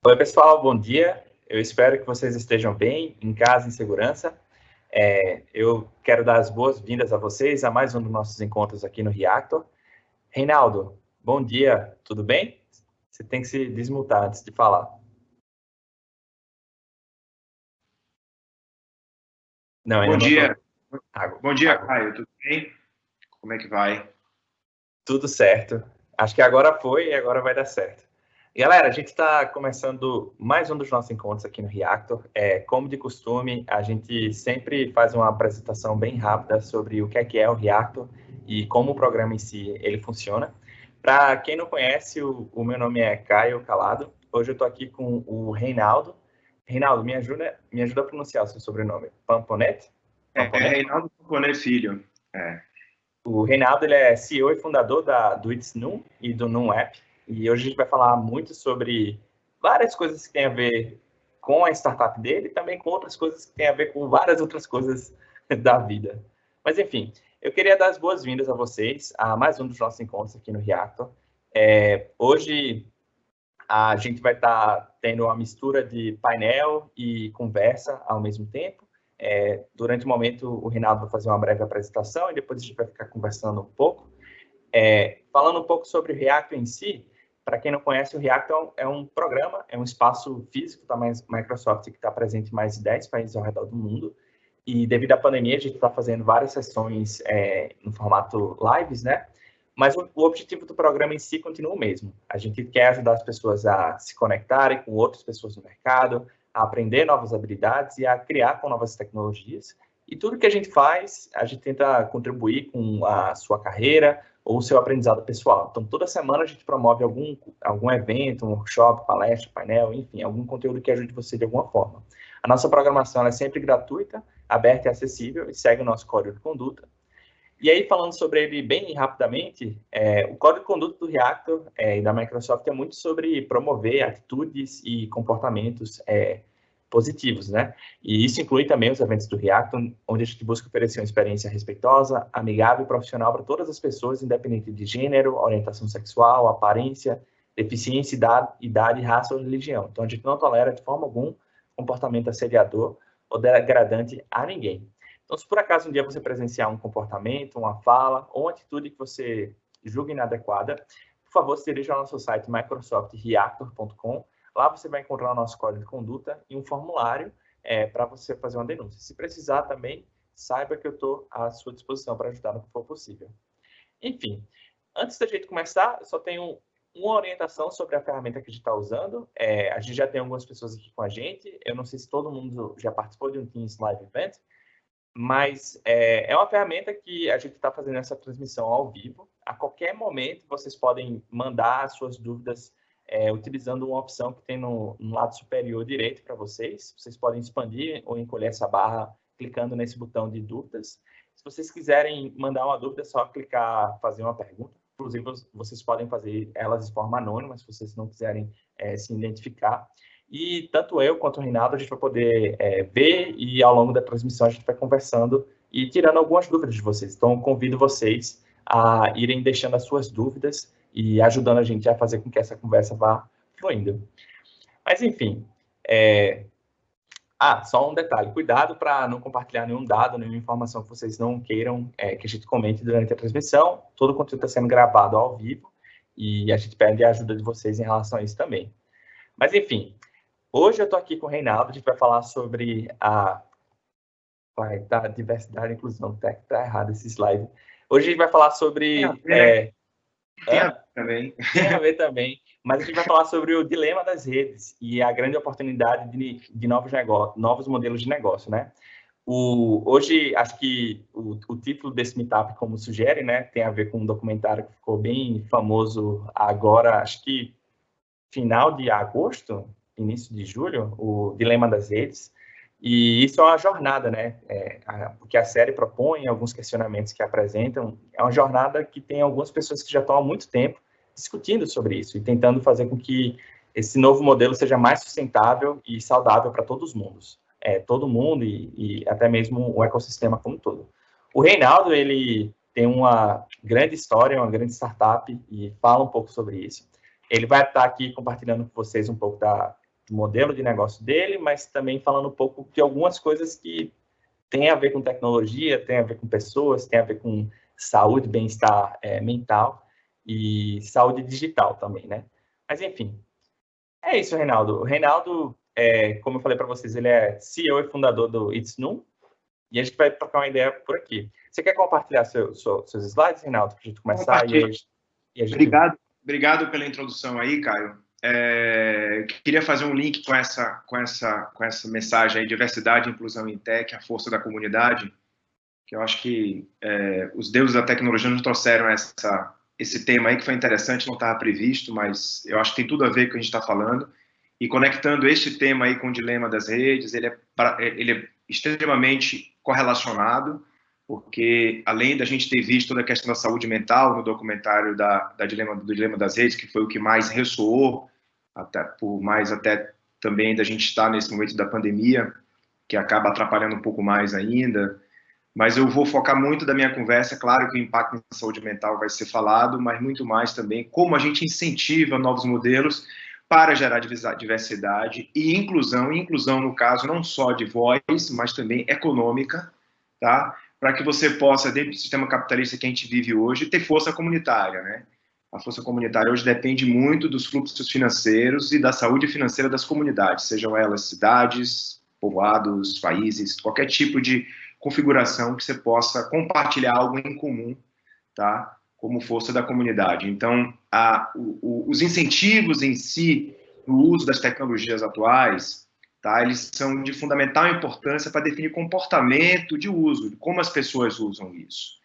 Oi, pessoal, bom dia. Eu espero que vocês estejam bem, em casa, em segurança. Eu quero dar as boas-vindas a vocês a mais um dos nossos encontros aqui no Reactor. Reinaldo, bom dia, tudo bem? Você tem que se desmutar antes de falar. Não, ainda Bom não dia. estou. Bom dia, Caio. Tudo bem? Como é que vai? Tudo certo. Acho que agora foi e agora vai dar certo. Galera, a gente está começando mais um dos nossos encontros aqui no Reactor. Como de costume, a gente sempre faz uma apresentação bem rápida sobre o que é o Reactor e como o programa em si ele funciona. Para quem não conhece, o meu nome é Caio Calado. Hoje eu estou aqui com o Reinaldo. Reinaldo, me ajuda a pronunciar o seu sobrenome. Pamponete? Reinaldo Camponet Filho. O Reinaldo ele é CEO e fundador do It's Num e do Num App. E hoje a gente vai falar muito sobre várias coisas que têm a ver com a startup dele e também com outras coisas que têm a ver com várias outras coisas da vida. Mas, enfim, eu queria dar as boas-vindas a vocês a mais um dos nossos encontros aqui no Reactor. Hoje a gente vai estar tendo uma mistura de painel e conversa ao mesmo tempo. Durante o momento, o Reinaldo vai fazer uma breve apresentação e depois a gente vai ficar conversando um pouco. Falando um pouco sobre o Reactor em si, para quem não conhece, o Reactor é um programa, é um espaço físico da Microsoft que está presente em mais de 10 países ao redor do mundo. E devido à pandemia, a gente está fazendo várias sessões no formato lives, né? Mas o objetivo do programa em si continua o mesmo. A gente quer ajudar as pessoas a se conectarem com outras pessoas no mercado, a aprender novas habilidades e a criar com novas tecnologias. E tudo que a gente faz, a gente tenta contribuir com a sua carreira ou o seu aprendizado pessoal. Então, toda semana a gente promove algum evento, um workshop, palestra, painel, enfim, algum conteúdo que ajude você de alguma forma. A nossa programação é sempre gratuita, aberta e acessível e segue o nosso código de conduta. E aí, falando sobre ele bem rapidamente, o código de conduta do Reactor e da Microsoft é muito sobre promover atitudes e comportamentos positivos, né? E isso inclui também os eventos do Reactor, onde a gente busca oferecer uma experiência respeitosa, amigável e profissional para todas as pessoas, independente de gênero, orientação sexual, aparência, deficiência, idade, raça ou religião. Então, a gente não tolera de forma alguma comportamento assediador ou degradante a ninguém. Então, se por acaso um dia você presenciar um comportamento, uma fala ou uma atitude que você julga inadequada, por favor, se dirija ao nosso site microsoftreactor.com. Lá você vai encontrar o nosso código de conduta e um formulário para você fazer uma denúncia. Se precisar também, saiba que eu estou à sua disposição para ajudar no que for possível. Enfim, antes da gente começar, eu só tenho uma orientação sobre a ferramenta que a gente está usando. A gente já tem algumas pessoas aqui com a gente. Eu não sei se todo mundo já participou de um Teams Live Event, mas é uma ferramenta que a gente está fazendo essa transmissão ao vivo. A qualquer momento, vocês podem mandar as suas dúvidas utilizando uma opção que tem no lado superior direito para vocês. Vocês podem expandir ou encolher essa barra clicando nesse botão de dúvidas. Se vocês quiserem mandar uma dúvida, é só clicar, fazer uma pergunta. Inclusive, vocês podem fazer elas de forma anônima, se vocês não quiserem se identificar. E tanto eu quanto o Reinaldo, a gente vai poder ver e ao longo da transmissão a gente vai conversando e tirando algumas dúvidas de vocês. Então, eu convido vocês a irem deixando as suas dúvidas e ajudando a gente a fazer com que essa conversa vá fluindo. Mas, enfim, só um detalhe, cuidado para não compartilhar nenhum dado, nenhuma informação que vocês não queiram que a gente comente durante a transmissão. Todo o conteúdo está sendo gravado ao vivo e a gente pede a ajuda de vocês em relação a isso também. Mas, enfim, hoje eu estou aqui com o Reinaldo, a gente vai falar sobre a diversidade e inclusão. Tá errado esse slide. Hoje a gente vai falar sobre... Tem a ver também. Tem a ver também, mas a gente vai falar sobre o dilema das redes e a grande oportunidade de novos modelos de negócio, né? Hoje, acho que o título desse meetup, como sugere, né, tem a ver com um documentário que ficou bem famoso agora, acho que final de agosto, início de julho, o Dilema das Redes. E isso é uma jornada, né? O que a série propõe, alguns questionamentos que apresentam, é uma jornada que tem algumas pessoas que já estão há muito tempo discutindo sobre isso e tentando fazer com que esse novo modelo seja mais sustentável e saudável para todos os mundos. Todo mundo e até mesmo o ecossistema como um todo. O Reinaldo, ele tem uma grande história, uma grande startup e fala um pouco sobre isso. Ele vai estar aqui compartilhando com vocês um pouco modelo de negócio dele, mas também falando um pouco de algumas coisas que têm a ver com tecnologia, têm a ver com pessoas, têm a ver com saúde, bem-estar mental e saúde digital também, né? Mas, enfim, é isso, Reinaldo. O Reinaldo, como eu falei para vocês, ele é CEO e fundador do It's Noon, e a gente vai trocar uma ideia por aqui. Você quer compartilhar seus slides, Reinaldo, para a gente começar? Obrigado pela introdução aí, Caio. Queria fazer um link com essa mensagem aí, diversidade e inclusão em tech, a força da comunidade, que eu acho que os deuses da tecnologia nos trouxeram esse tema aí, que foi interessante, não estava previsto, mas eu acho que tem tudo a ver com o que a gente está falando. E conectando este tema aí com o dilema das redes, ele é extremamente correlacionado, porque além da gente ter visto toda a questão da saúde mental no documentário do Dilema das Redes, que foi o que mais ressoou, até também da gente estar nesse momento da pandemia, que acaba atrapalhando um pouco mais ainda, mas eu vou focar muito da minha conversa, claro que o impacto na saúde mental vai ser falado, mas muito mais também como a gente incentiva novos modelos para gerar diversidade e inclusão no caso não só de voz, mas também econômica, tá? Para que você possa, dentro do sistema capitalista que a gente vive hoje, ter força comunitária, né? A força comunitária hoje depende muito dos fluxos financeiros e da saúde financeira das comunidades, sejam elas cidades, povoados, países, qualquer tipo de configuração que você possa compartilhar algo em comum, tá? Como força da comunidade. Então, os incentivos em si, no uso das tecnologias atuais, tá? Eles são de fundamental importância para definir comportamento de uso, como as pessoas usam isso.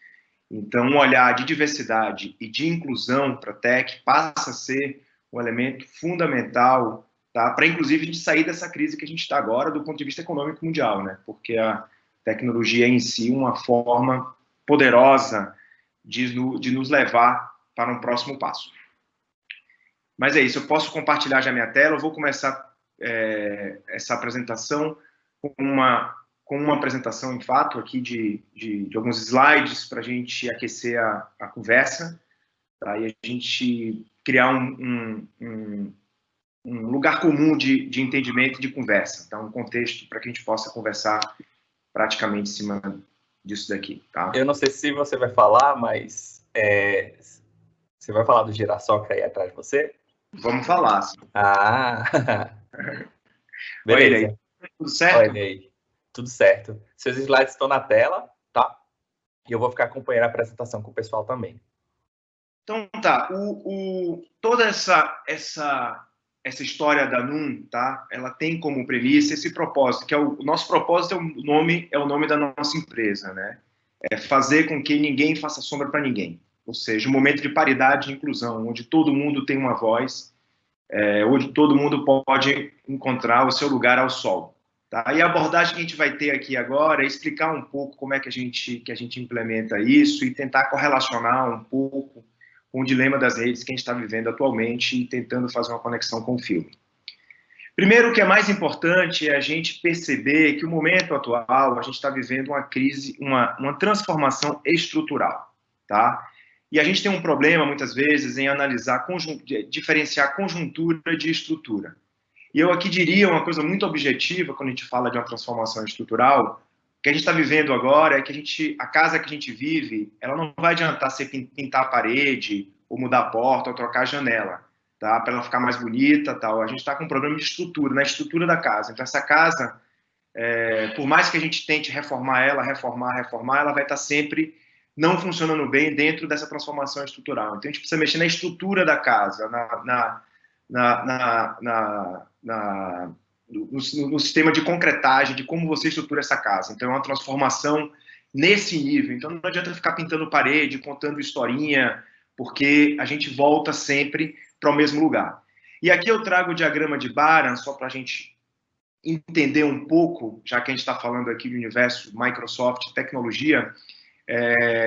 Então, um olhar de diversidade e de inclusão para a tech passa a ser um elemento fundamental, tá? Para, inclusive, a gente sair dessa crise que a gente está agora do ponto de vista econômico mundial, né? Porque a tecnologia é em si uma forma poderosa de nos levar para um próximo passo. Mas é isso, eu posso compartilhar já minha tela, eu vou começar essa apresentação com uma apresentação, em fato, aqui de alguns slides para a gente aquecer a conversa, tá? E a gente criar um lugar comum de entendimento e de conversa, tá? Um contexto para que a gente possa conversar praticamente em cima disso daqui, tá? Eu não sei se você vai falar, mas você vai falar do girassol que aí atrás de você? Vamos falar, sim. Beleza. Olha aí. Tudo certo? Olha aí. Tudo certo. Seus slides estão na tela, tá? E eu vou ficar acompanhando a apresentação com o pessoal também. Então, tá. Toda essa história da NUN, tá? Ela tem como premissa esse propósito, que o nosso propósito é o nome da nossa empresa, né? É fazer com que ninguém faça sombra para ninguém. Ou seja, um momento de paridade e inclusão, onde todo mundo tem uma voz, onde todo mundo pode encontrar o seu lugar ao sol. Tá? E a abordagem que a gente vai ter aqui agora é explicar um pouco como é que a gente implementa isso e tentar correlacionar um pouco com o dilema das redes que a gente está vivendo atualmente e tentando fazer uma conexão com o filme. Primeiro, o que é mais importante é a gente perceber que o momento atual, a gente está vivendo uma crise, uma transformação estrutural, tá? E a gente tem um problema, muitas vezes, em analisar, diferenciar conjuntura de estrutura. E eu aqui diria uma coisa muito objetiva, quando a gente fala de uma transformação estrutural, o que a gente está vivendo agora é que a casa que a gente vive, ela não vai adiantar você pintar a parede, ou mudar a porta, ou trocar a janela, tá? Para ela ficar mais bonita, tal. A gente está com um problema de estrutura, na estrutura da casa. Então, essa casa, por mais que a gente tente reformar, ela vai estar sempre não funcionando bem dentro dessa transformação estrutural. Então, a gente precisa mexer na estrutura da casa, no sistema de concretagem, de como você estrutura essa casa. Então, é uma transformação nesse nível. Então, não adianta ficar pintando parede, contando historinha, porque a gente volta sempre para o mesmo lugar. E aqui eu trago o diagrama de Baran, só para a gente entender um pouco, já que a gente está falando aqui do universo Microsoft, tecnologia,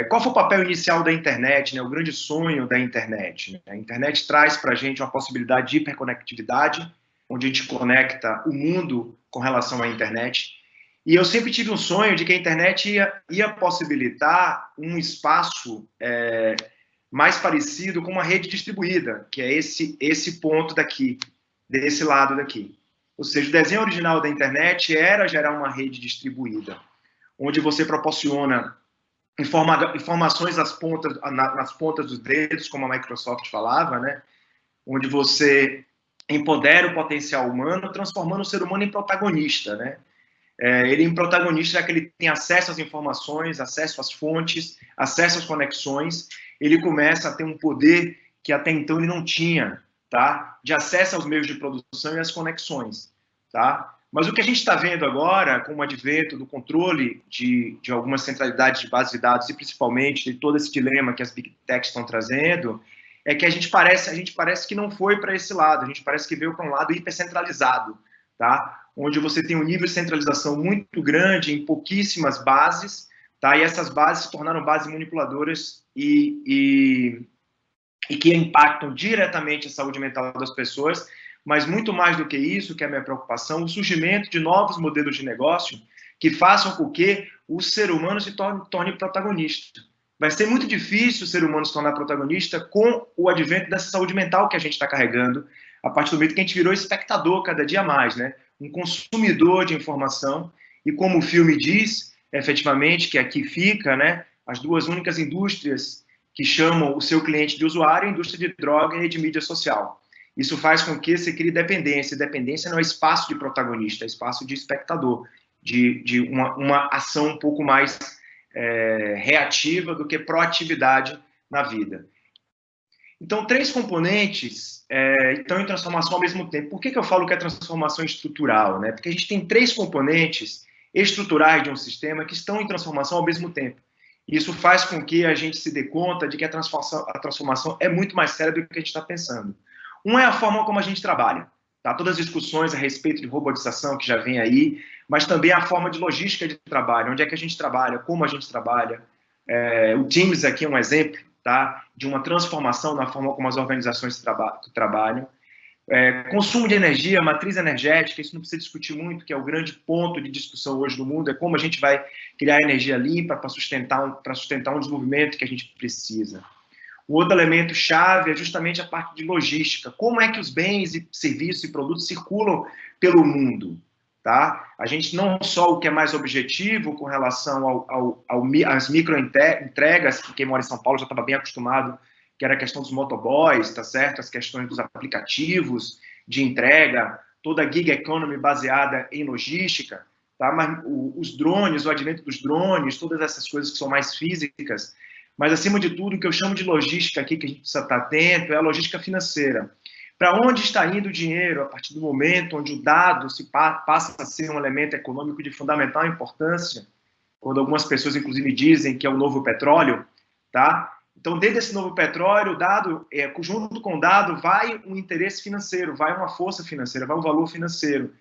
qual foi o papel inicial da internet, né? O grande sonho da internet, né? A internet traz para a gente uma possibilidade de hiperconectividade, onde a gente conecta o mundo com relação à internet. E eu sempre tive um sonho de que a internet ia possibilitar um espaço mais parecido com uma rede distribuída, que é esse ponto daqui, desse lado daqui. Ou seja, o desenho original da internet era gerar uma rede distribuída, onde você proporciona informações nas pontas dos dedos, como a Microsoft falava, né? Onde você empodera o potencial humano, transformando o ser humano em protagonista, né? Ele em protagonista, já que ele tem acesso às informações, acesso às fontes, acesso às conexões, ele começa a ter um poder que até então ele não tinha, tá? De acesso aos meios de produção e às conexões, tá? Mas o que a gente está vendo agora, com o advento do controle de algumas centralidades de base de dados, e principalmente de todo esse dilema que as Big Techs estão trazendo, é que a gente parece que não foi para esse lado, a gente parece que veio para um lado hipercentralizado, tá? Onde você tem um nível de centralização muito grande em pouquíssimas bases, tá? E essas bases se tornaram bases manipuladoras e que impactam diretamente a saúde mental das pessoas, mas muito mais do que isso, que é a minha preocupação, o surgimento de novos modelos de negócio que façam com que o ser humano se torne protagonista. Vai ser muito difícil o ser humano se tornar protagonista com o advento dessa saúde mental que a gente está carregando, a partir do momento que a gente virou espectador cada dia mais, né? Um consumidor de informação, e como o filme diz, efetivamente, que aqui fica, né? As duas únicas indústrias que chamam o seu cliente de usuário, a indústria de droga e de mídia social. Isso faz com que você crie dependência. Dependência não é espaço de protagonista, é espaço de espectador, de uma ação um pouco mais reativa do que proatividade na vida. Então, 3 componentes estão em transformação ao mesmo tempo. Por que eu falo que é transformação estrutural, né? Porque a gente tem 3 componentes estruturais de um sistema que estão em transformação ao mesmo tempo. Isso faz com que a gente se dê conta de que a transformação é muito mais séria do que a gente está pensando. Um é a forma como a gente trabalha, tá? Todas as discussões a respeito de robotização que já vem aí, mas também a forma de logística de trabalho, onde é que a gente trabalha, como a gente trabalha. O Teams aqui é um exemplo, tá? De uma transformação na forma como as organizações trabalham. Consumo de energia, matriz energética, isso não precisa discutir muito, que é o grande ponto de discussão hoje no mundo, é como a gente vai criar energia limpa para sustentar um desenvolvimento que a gente precisa. O outro elemento chave é justamente a parte de logística. Como é que os bens e serviços e produtos circulam pelo mundo? Tá? A gente não só o que é mais objetivo com relação às microentregas, que quem mora em São Paulo já estava bem acostumado, que era a questão dos motoboys, tá certo? As questões dos aplicativos de entrega, toda a gig economy baseada em logística, tá? Mas os drones, o advento dos drones, todas essas coisas que são mais físicas, mas acima de tudo, o que eu chamo de logística aqui, que a gente precisa estar atento, é a logística financeira. Para onde está indo o dinheiro a partir do momento onde o dado passa a ser um elemento econômico de fundamental importância, quando algumas pessoas, inclusive, dizem que é o novo petróleo, tá? Então, dentro desse novo petróleo, o dado, junto com o dado, vai um interesse financeiro, vai uma força financeira, vai um valor financeiro.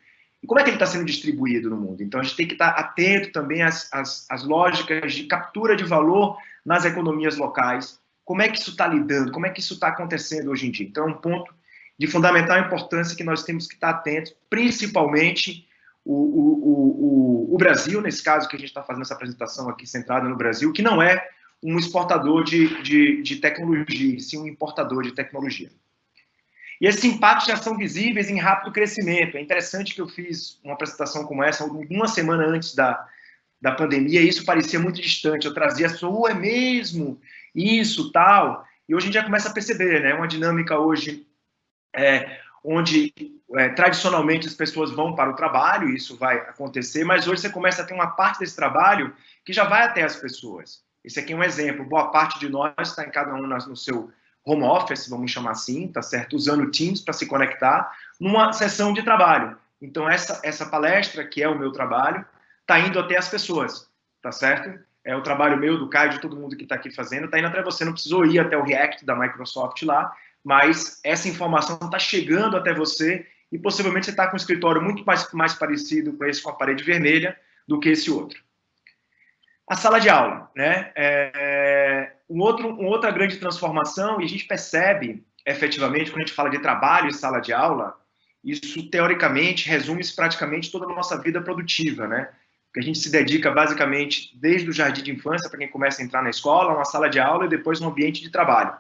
E como é que ele está sendo distribuído no mundo? Então, a gente tem que estar atento também às lógicas de captura de valor nas economias locais. Como é que isso está lidando? Como é que isso está acontecendo hoje em dia? Então, é um ponto de fundamental importância que nós temos que estar atentos, principalmente o Brasil, nesse caso que a gente está fazendo essa apresentação aqui centrada no Brasil, que não é um exportador de tecnologia, sim um importador de tecnologia. E esses impactos já são visíveis em rápido crescimento. É interessante que eu fiz uma apresentação como essa uma semana antes da pandemia, e isso parecia muito distante. Eu trazia é mesmo isso, tal. E hoje a gente já começa a perceber, né? Uma dinâmica hoje onde tradicionalmente as pessoas vão para o trabalho, isso vai acontecer, mas hoje você começa a ter uma parte desse trabalho que já vai até as pessoas. Esse aqui é um exemplo. Boa parte de nós está em cada um no seu home office, vamos chamar assim, tá certo? Usando o Teams para se conectar numa sessão de trabalho. Então, essa palestra, que é o meu trabalho, está indo até as pessoas, tá certo? É o trabalho meu, do Caio, de todo mundo que está aqui fazendo, está indo até você. Não precisou ir até o React da Microsoft lá, mas essa informação está chegando até você e possivelmente você está com um escritório muito mais parecido com esse com a parede vermelha do que esse outro. A sala de aula, né? Outra grande transformação, e a gente percebe, efetivamente, quando a gente fala de trabalho e sala de aula, isso, teoricamente, resume-se praticamente toda a nossa vida produtiva, né? Porque a gente se dedica, basicamente, desde o jardim de infância, para quem começa a entrar na escola, uma sala de aula e depois um ambiente de trabalho,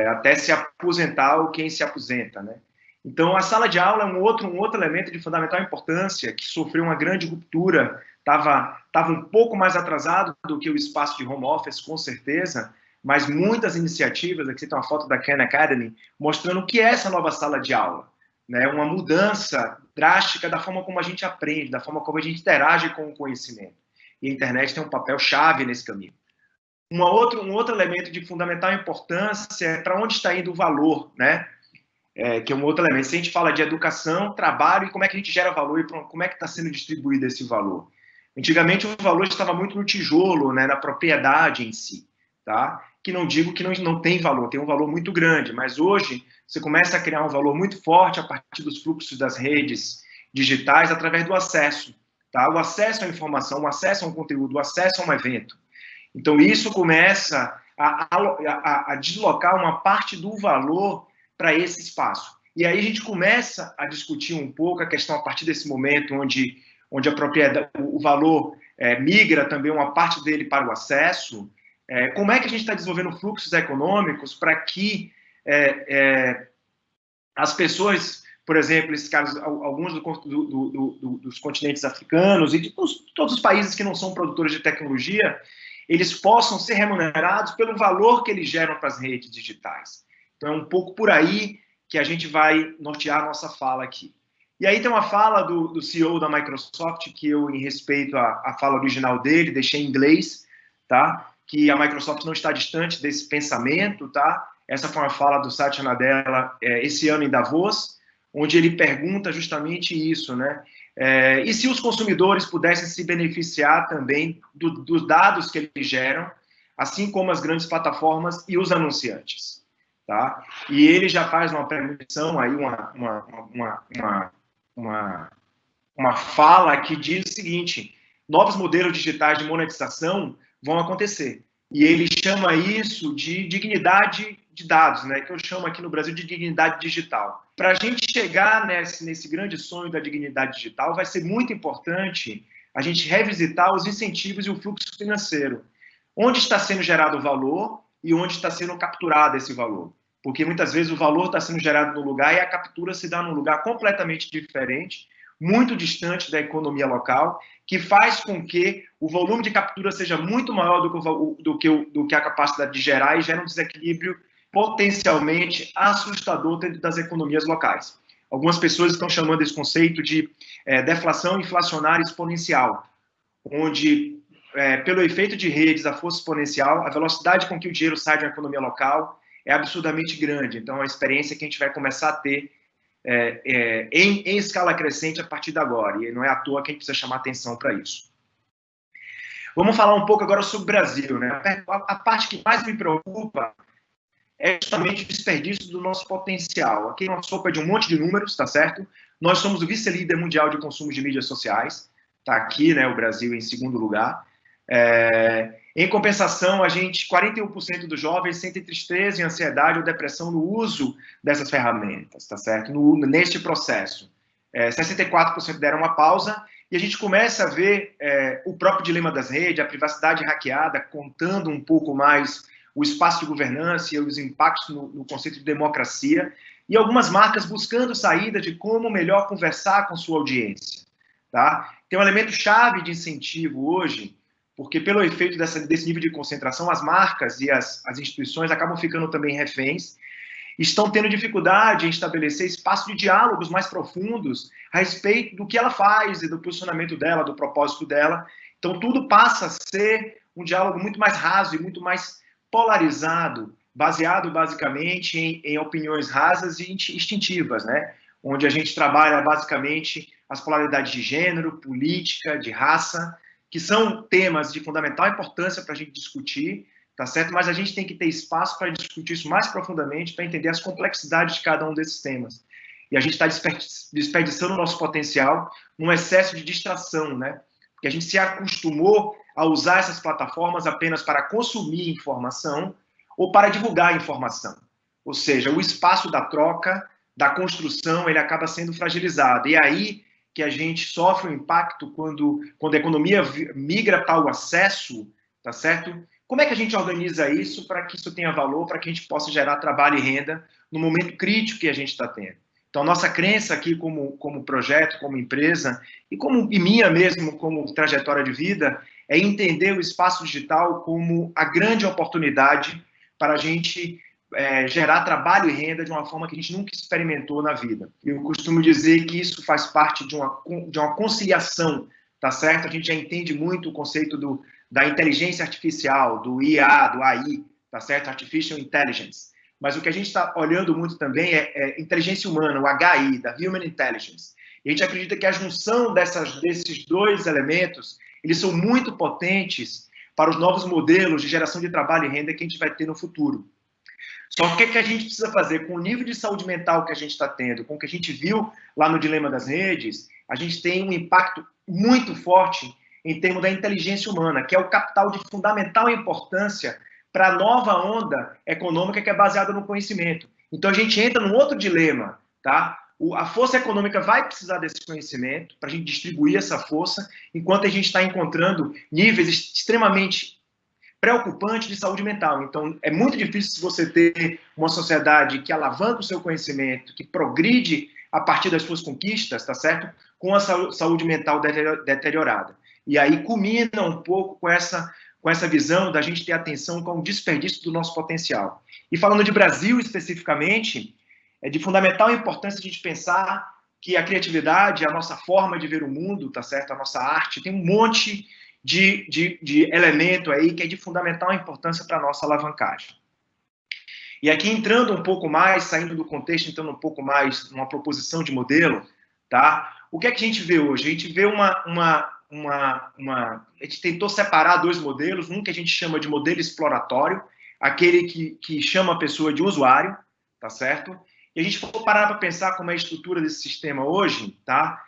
até se aposentar ou quem se aposenta, né? Então, a sala de aula é um outro elemento de fundamental importância que sofreu uma grande ruptura, estava um pouco mais atrasado do que o espaço de home office, com certeza, mas muitas iniciativas, aqui tem uma foto da Khan Academy, mostrando o que é essa nova sala de aula, né? Uma mudança drástica da forma como a gente aprende, da forma como a gente interage com o conhecimento. E a internet tem um papel chave nesse caminho. Um outro elemento de fundamental importância é para onde está indo o valor, né? Que é um outro elemento. Se a gente fala de educação, trabalho e como é que a gente gera valor e como é que está sendo distribuído esse valor. Antigamente, o valor estava muito no tijolo, né, na propriedade em si, tá? Que não digo que não tem valor, tem um valor muito grande, mas hoje você começa a criar um valor muito forte a partir dos fluxos das redes digitais através do acesso, tá? O acesso à informação, o acesso a um conteúdo, o acesso a um evento. Então, isso começa a deslocar uma parte do valor para esse espaço. E aí a gente começa a discutir um pouco a questão a partir desse momento onde a propriedade, o valor migra também uma parte dele para o acesso. Como é que a gente está desenvolvendo fluxos econômicos para que as pessoas, por exemplo, esses casos, alguns dos continentes africanos e de todos os países que não são produtores de tecnologia, eles possam ser remunerados pelo valor que eles geram para as redes digitais. Então, é um pouco por aí que a gente vai nortear a nossa fala aqui. E aí tem uma fala do CEO da Microsoft, que eu, em respeito à fala original dele, deixei em inglês, tá? Que a Microsoft não está distante desse pensamento, tá? Essa foi uma fala do Satya Nadella esse ano em Davos, onde ele pergunta justamente isso, né? E se os consumidores pudessem se beneficiar também dos dados que eles geram, assim como as grandes plataformas e os anunciantes? Tá? E ele já faz uma premonição, aí uma fala que diz o seguinte: novos modelos digitais de monetização vão acontecer. E ele chama isso de dignidade de dados, né? Que eu chamo aqui no Brasil de dignidade digital. Para a gente chegar nesse grande sonho da dignidade digital, vai ser muito importante a gente revisitar os incentivos e o fluxo financeiro. Onde está sendo gerado o valor e onde está sendo capturado esse valor. Porque muitas vezes o valor está sendo gerado no lugar e a captura se dá num lugar completamente diferente, muito distante da economia local, que faz com que o volume de captura seja muito maior do que a capacidade de gerar e gera um desequilíbrio potencialmente assustador dentro das economias locais. Algumas pessoas estão chamando esse conceito de deflação inflacionária exponencial, onde pelo efeito de redes, a força exponencial, a velocidade com que o dinheiro sai de uma economia local é absurdamente grande. Então, é uma experiência que a gente vai começar a ter em escala crescente a partir de agora. E não é à toa que a gente precisa chamar atenção para isso. Vamos falar um pouco agora sobre o Brasil, né? A parte que mais me preocupa é justamente o desperdício do nosso potencial. Aqui é uma sopa de um monte de números, tá certo? Nós somos o vice-líder mundial de consumo de mídias sociais. Tá aqui, né, o Brasil em segundo lugar. Em compensação, 41% dos jovens sentem tristeza, ansiedade ou depressão no uso dessas ferramentas, tá certo? Neste processo. 64% deram uma pausa e a gente começa a ver o próprio dilema das redes, a privacidade hackeada, contando um pouco mais o espaço de governança e os impactos no conceito de democracia e algumas marcas buscando saídas de como melhor conversar com sua audiência, tá? Tem um elemento chave de incentivo hoje, porque pelo efeito desse nível de concentração, as marcas e as instituições acabam ficando também reféns, estão tendo dificuldade em estabelecer espaço de diálogos mais profundos a respeito do que ela faz e do posicionamento dela, do propósito dela. Então, tudo passa a ser um diálogo muito mais raso e muito mais polarizado, baseado basicamente em opiniões rasas e instintivas, né? Onde a gente trabalha basicamente as polaridades de gênero, política, de raça, que são temas de fundamental importância para a gente discutir, tá certo? Mas a gente tem que ter espaço para discutir isso mais profundamente, para entender as complexidades de cada um desses temas. E a gente está desperdiçando o nosso potencial num excesso de distração, né? Porque a gente se acostumou a usar essas plataformas apenas para consumir informação ou para divulgar informação. Ou seja, o espaço da troca, da construção, ele acaba sendo fragilizado. E é aí que a gente sofre um impacto quando a economia migra para o acesso, tá certo? Como é que a gente organiza isso para que isso tenha valor, para que a gente possa gerar trabalho e renda no momento crítico que a gente está tendo? Então, nossa crença aqui como projeto, como empresa, e minha mesmo como trajetória de vida, é entender o espaço digital como a grande oportunidade para a gente gerar trabalho e renda de uma forma que a gente nunca experimentou na vida. Eu costumo dizer que isso faz parte de uma conciliação, tá certo? A gente já entende muito o conceito da inteligência artificial, do IA, do AI, tá certo? Artificial Intelligence. Mas o que a gente está olhando muito também é inteligência humana, o HI, da Human Intelligence. E a gente acredita que a junção desses dois elementos, eles são muito potentes para os novos modelos de geração de trabalho e renda que a gente vai ter no futuro. Só que o que a gente precisa fazer com o nível de saúde mental que a gente está tendo, com o que a gente viu lá no Dilema das Redes, a gente tem um impacto muito forte em termos da inteligência humana, que é o capital de fundamental importância para a nova onda econômica que é baseada no conhecimento. Então, a gente entra num outro dilema, tá? A força econômica vai precisar desse conhecimento para a gente distribuir essa força, enquanto a gente está encontrando níveis extremamente preocupantes de saúde mental. Então, é muito difícil você ter uma sociedade que alavanca o seu conhecimento, que progride a partir das suas conquistas, tá certo? Com a saúde mental deteriorada. E aí culmina um pouco com essa visão da gente ter atenção com o desperdício do nosso potencial. E falando de Brasil especificamente, é de fundamental importância a gente pensar que a criatividade, a nossa forma de ver o mundo, tá certo? A nossa arte, tem um monte de elemento aí que é de fundamental importância para a nossa alavancagem. E aqui entrando um pouco mais, saindo do contexto, entrando um pouco mais numa proposição de modelo, tá? O que é que a gente vê hoje? A gente vê a gente tentou separar dois modelos, um que a gente chama de modelo exploratório, aquele que chama a pessoa de usuário, tá certo? E a gente for parar para pensar como é a estrutura desse sistema hoje, tá?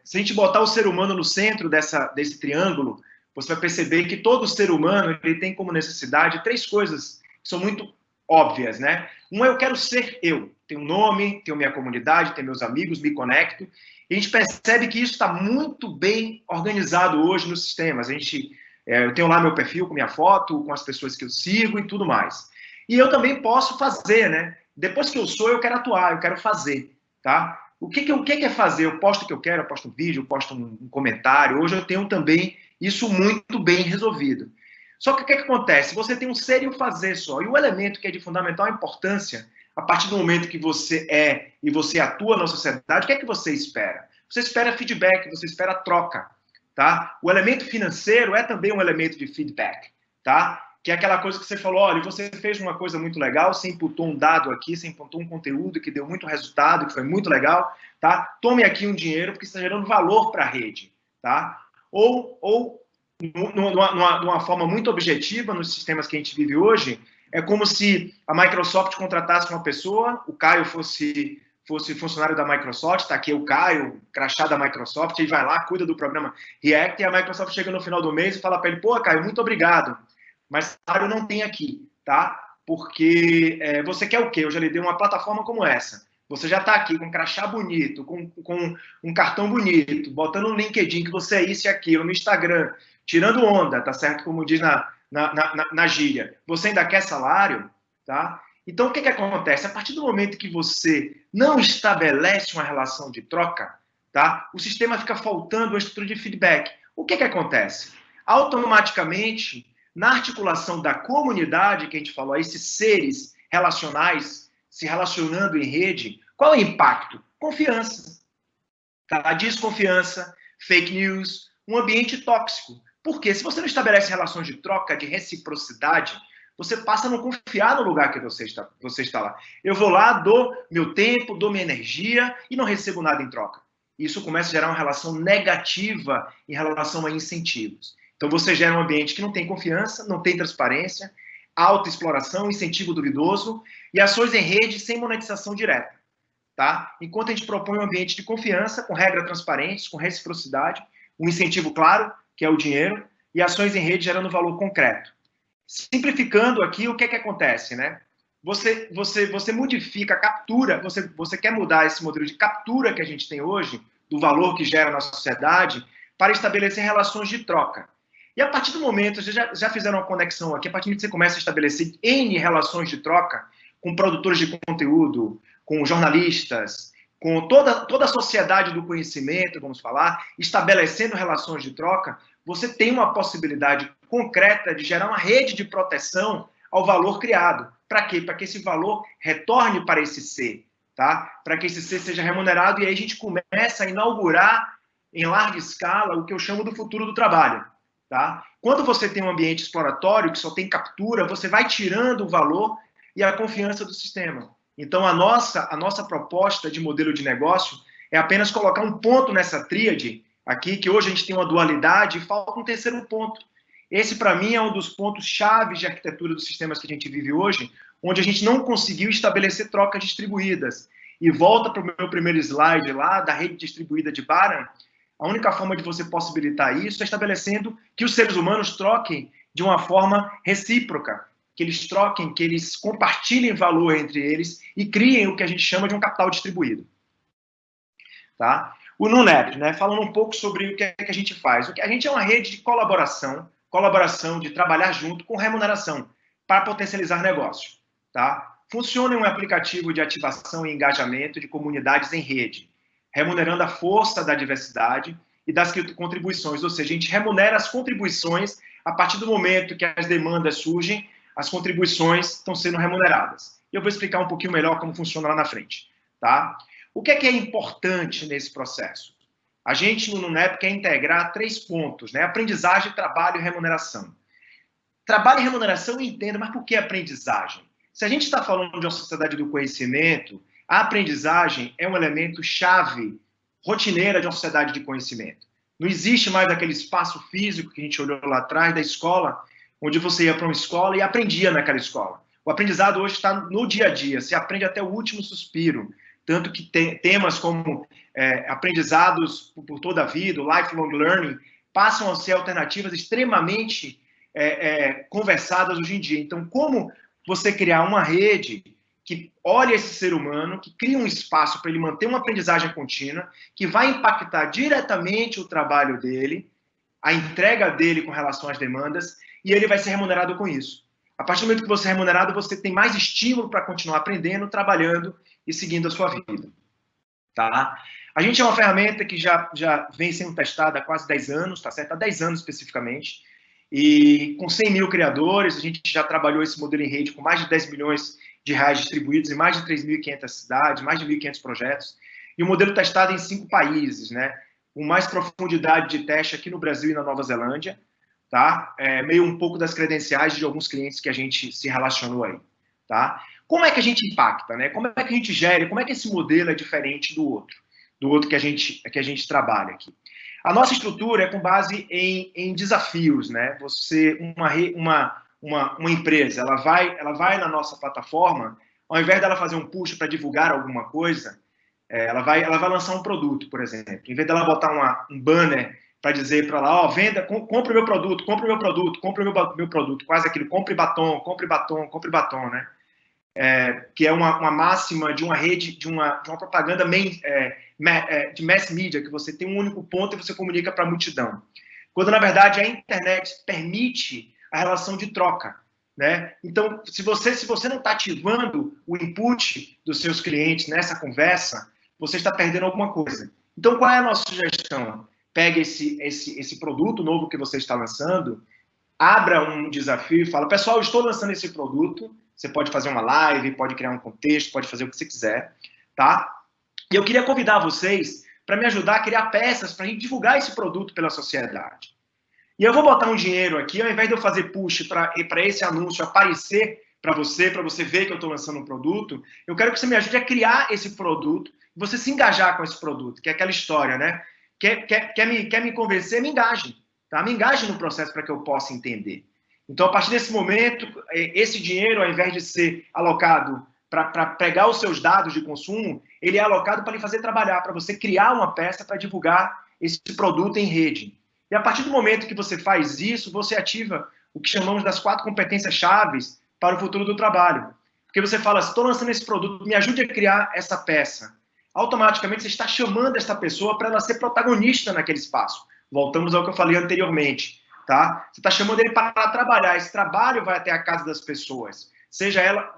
Se a gente botar o ser humano no centro desse triângulo, você vai perceber que todo ser humano ele tem como necessidade três coisas que são muito óbvias, né? Um é eu quero ser eu, tenho um nome, tenho minha comunidade, tenho meus amigos, me conecto. E a gente percebe que isso está muito bem organizado hoje nos sistemas. Eu tenho lá meu perfil com minha foto, com as pessoas que eu sigo e tudo mais. E eu também posso fazer, né? Depois que eu sou, eu quero atuar, eu quero fazer, tá? O que é fazer? Eu posto o que eu quero, eu posto um vídeo, eu posto um comentário. Hoje eu tenho também isso muito bem resolvido. Só que o que acontece? Você tem um ser e um fazer só. E o elemento que é de fundamental importância, a partir do momento que você é e você atua na sociedade, o que é que você espera? Você espera feedback, você espera troca, tá? O elemento financeiro é também um elemento de feedback, tá? Que é aquela coisa que você falou, olha, você fez uma coisa muito legal, você imputou um dado aqui, você imputou um conteúdo que deu muito resultado, que foi muito legal, tá? Tome aqui um dinheiro porque está gerando valor para a rede, tá? Ou numa forma muito objetiva, nos sistemas que a gente vive hoje, é como se a Microsoft contratasse uma pessoa, o Caio fosse funcionário da Microsoft, está aqui o Caio, crachá da Microsoft, ele vai lá, cuida do programa React, e a Microsoft chega no final do mês e fala para ele, pô, Caio, muito obrigado, mas salário não tem aqui, tá? Porque você quer o quê? Eu já lhe dei uma plataforma como essa. Você já está aqui com um crachá bonito, com um cartão bonito, botando no LinkedIn que você é isso e aquilo, no Instagram, tirando onda, tá certo? Como diz na gíria. Você ainda quer salário, tá? Então, o que acontece? A partir do momento que você não estabelece uma relação de troca, tá? O sistema fica faltando uma estrutura de feedback. O que acontece? Automaticamente, na articulação da comunidade, que a gente falou, esses seres relacionais se relacionando em rede, qual é o impacto? Confiança. Tá? Desconfiança, fake news, um ambiente tóxico. Porque se você não estabelece relações de troca, de reciprocidade, você passa a não confiar no lugar que você está lá. Eu vou lá, dou meu tempo, dou minha energia e não recebo nada em troca. Isso começa a gerar uma relação negativa em relação a incentivos. Então você gera um ambiente que não tem confiança, não tem transparência, autoexploração, incentivo duvidoso e ações em rede sem monetização direta. Tá? Enquanto a gente propõe um ambiente de confiança, com regras transparentes, com reciprocidade, um incentivo claro, que é o dinheiro, e ações em rede gerando valor concreto. Simplificando aqui, o que acontece, né? Você modifica a captura, você quer mudar esse modelo de captura que a gente tem hoje, do valor que gera na sociedade, para estabelecer relações de troca. E a partir do momento, vocês já fizeram uma conexão aqui, a partir do momento que você começa a estabelecer N relações de troca com produtores de conteúdo, com jornalistas, com toda a sociedade do conhecimento, vamos falar, estabelecendo relações de troca, você tem uma possibilidade concreta de gerar uma rede de proteção ao valor criado. Para quê? Para que esse valor retorne para esse ser, tá? Para que esse ser seja remunerado, e aí a gente começa a inaugurar em larga escala o que eu chamo do futuro do trabalho, tá? Quando você tem um ambiente exploratório que só tem captura, você vai tirando o valor e a confiança do sistema. Então, a nossa proposta de modelo de negócio é apenas colocar um ponto nessa tríade aqui, que hoje a gente tem uma dualidade e falta um terceiro ponto. Esse, para mim, é um dos pontos chaves de arquitetura dos sistemas que a gente vive hoje, onde a gente não conseguiu estabelecer trocas distribuídas. E volta para o meu primeiro slide lá, da rede distribuída de Baran. A única forma de você possibilitar isso é estabelecendo que os seres humanos troquem de uma forma recíproca, que eles troquem, que eles compartilhem valor entre eles e criem o que a gente chama de um capital distribuído. Tá? O NUNEP, né, falando um pouco sobre o que a gente faz. A gente é uma rede de colaboração, de trabalhar junto com remuneração, para potencializar negócios. Tá? Funciona em um aplicativo de ativação e engajamento de comunidades em rede, remunerando a força da diversidade e das contribuições, ou seja, a gente remunera as contribuições a partir do momento que as demandas surgem, as contribuições estão sendo remuneradas. E eu vou explicar um pouquinho melhor como funciona lá na frente. Tá? O que é importante nesse processo? A gente, no NUNEP, quer integrar 3 pontos, né? Aprendizagem, trabalho e remuneração. Trabalho e remuneração, eu entendo, mas por que aprendizagem? Se a gente está falando de uma sociedade do conhecimento, a aprendizagem é um elemento chave, rotineira de uma sociedade de conhecimento. Não existe mais aquele espaço físico que a gente olhou lá atrás da escola, onde você ia para uma escola e aprendia naquela escola. O aprendizado hoje está no dia a dia, se aprende até o último suspiro. Tanto que tem temas como aprendizados por toda a vida, o lifelong learning, passam a ser alternativas extremamente conversadas hoje em dia. Então, como você criar uma rede que olha esse ser humano, que cria um espaço para ele manter uma aprendizagem contínua, que vai impactar diretamente o trabalho dele, a entrega dele com relação às demandas, e ele vai ser remunerado com isso. A partir do momento que você é remunerado, você tem mais estímulo para continuar aprendendo, trabalhando e seguindo a sua vida. Tá? A gente é uma ferramenta que já vem sendo testada há quase 10 anos, tá certo? Há 10 anos especificamente, e com 100 mil criadores, a gente já trabalhou esse modelo em rede com mais de 10 milhões de reais distribuídos em mais de 3.500 cidades, mais de 1.500 projetos, e o modelo testado em 5 países, né? Com mais profundidade de teste aqui no Brasil e na Nova Zelândia, tá? Meio um pouco das credenciais de alguns clientes que a gente se relacionou aí, tá? Como é que a gente impacta, né? Como é que a gente gera, como é que esse modelo é diferente do outro que a gente trabalha aqui? A nossa estrutura é com base em desafios, né? Uma empresa, ela vai na nossa plataforma, ao invés dela fazer um push para divulgar alguma coisa, ela vai lançar um produto, por exemplo. Em vez dela botar um banner para dizer para lá, ó, venda, compre o meu produto, meu produto, quase aquele compre batom, né? Que é uma máxima de uma rede, de uma propaganda de mass media, que você tem um único ponto e você comunica para a multidão. Quando, na verdade, a internet permite a relação de troca, né? Então, se você não está ativando o input dos seus clientes nessa conversa, você está perdendo alguma coisa. Então, qual é a nossa sugestão? Pega esse produto novo que você está lançando, abra um desafio e fala, pessoal, eu estou lançando esse produto, você pode fazer uma live, pode criar um contexto, pode fazer o que você quiser, tá? E eu queria convidar vocês para me ajudar a criar peças para a gente divulgar esse produto pela sociedade. E eu vou botar um dinheiro aqui, ao invés de eu fazer push para esse anúncio aparecer para você ver que eu estou lançando um produto, eu quero que você me ajude a criar esse produto, e você se engajar com esse produto, que é aquela história, né? Quer me convencer, me engaje. Tá? Me engaje no processo para que eu possa entender. Então, a partir desse momento, esse dinheiro, ao invés de ser alocado para pegar os seus dados de consumo, ele é alocado para lhe fazer trabalhar, para você criar uma peça para divulgar esse produto em rede. E a partir do momento que você faz isso, você ativa o que chamamos das 4 competências chaves para o futuro do trabalho. Porque você fala, estou lançando esse produto, me ajude a criar essa peça. Automaticamente você está chamando essa pessoa para ela ser protagonista naquele espaço. Voltamos ao que eu falei anteriormente, tá? Você está chamando ele para trabalhar. Esse trabalho vai até a casa das pessoas, esteja ela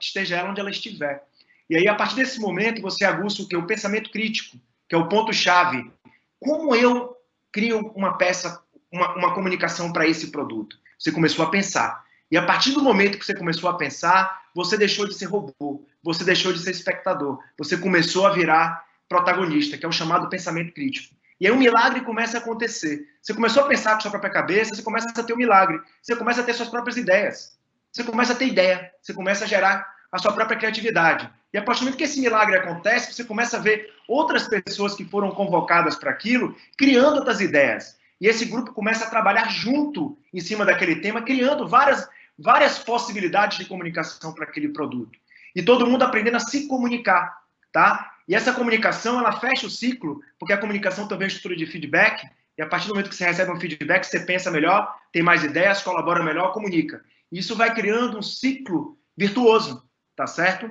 onde ela estiver. E aí, a partir desse momento, você aguça o quê? O pensamento crítico, que é o ponto-chave. Como eu crio uma peça, uma comunicação para esse produto? Você começou a pensar. E a partir do momento que você começou a pensar, você deixou de ser robô, você deixou de ser espectador, você começou a virar protagonista, que é o chamado pensamento crítico. E aí um milagre começa a acontecer. Você começou a pensar com sua própria cabeça, você começa a ter um milagre, você começa a ter suas próprias ideias, você começa a ter ideia, você começa a gerar a sua própria criatividade. E a partir do momento que esse milagre acontece, você começa a ver outras pessoas que foram convocadas para aquilo, criando outras ideias. E esse grupo começa a trabalhar junto em cima daquele tema, criando várias possibilidades de comunicação para aquele produto. E todo mundo aprendendo a se comunicar, tá? E essa comunicação, ela fecha o ciclo, porque a comunicação também é estrutura de feedback, e a partir do momento que você recebe um feedback, você pensa melhor, tem mais ideias, colabora melhor, comunica. E isso vai criando um ciclo virtuoso, tá certo?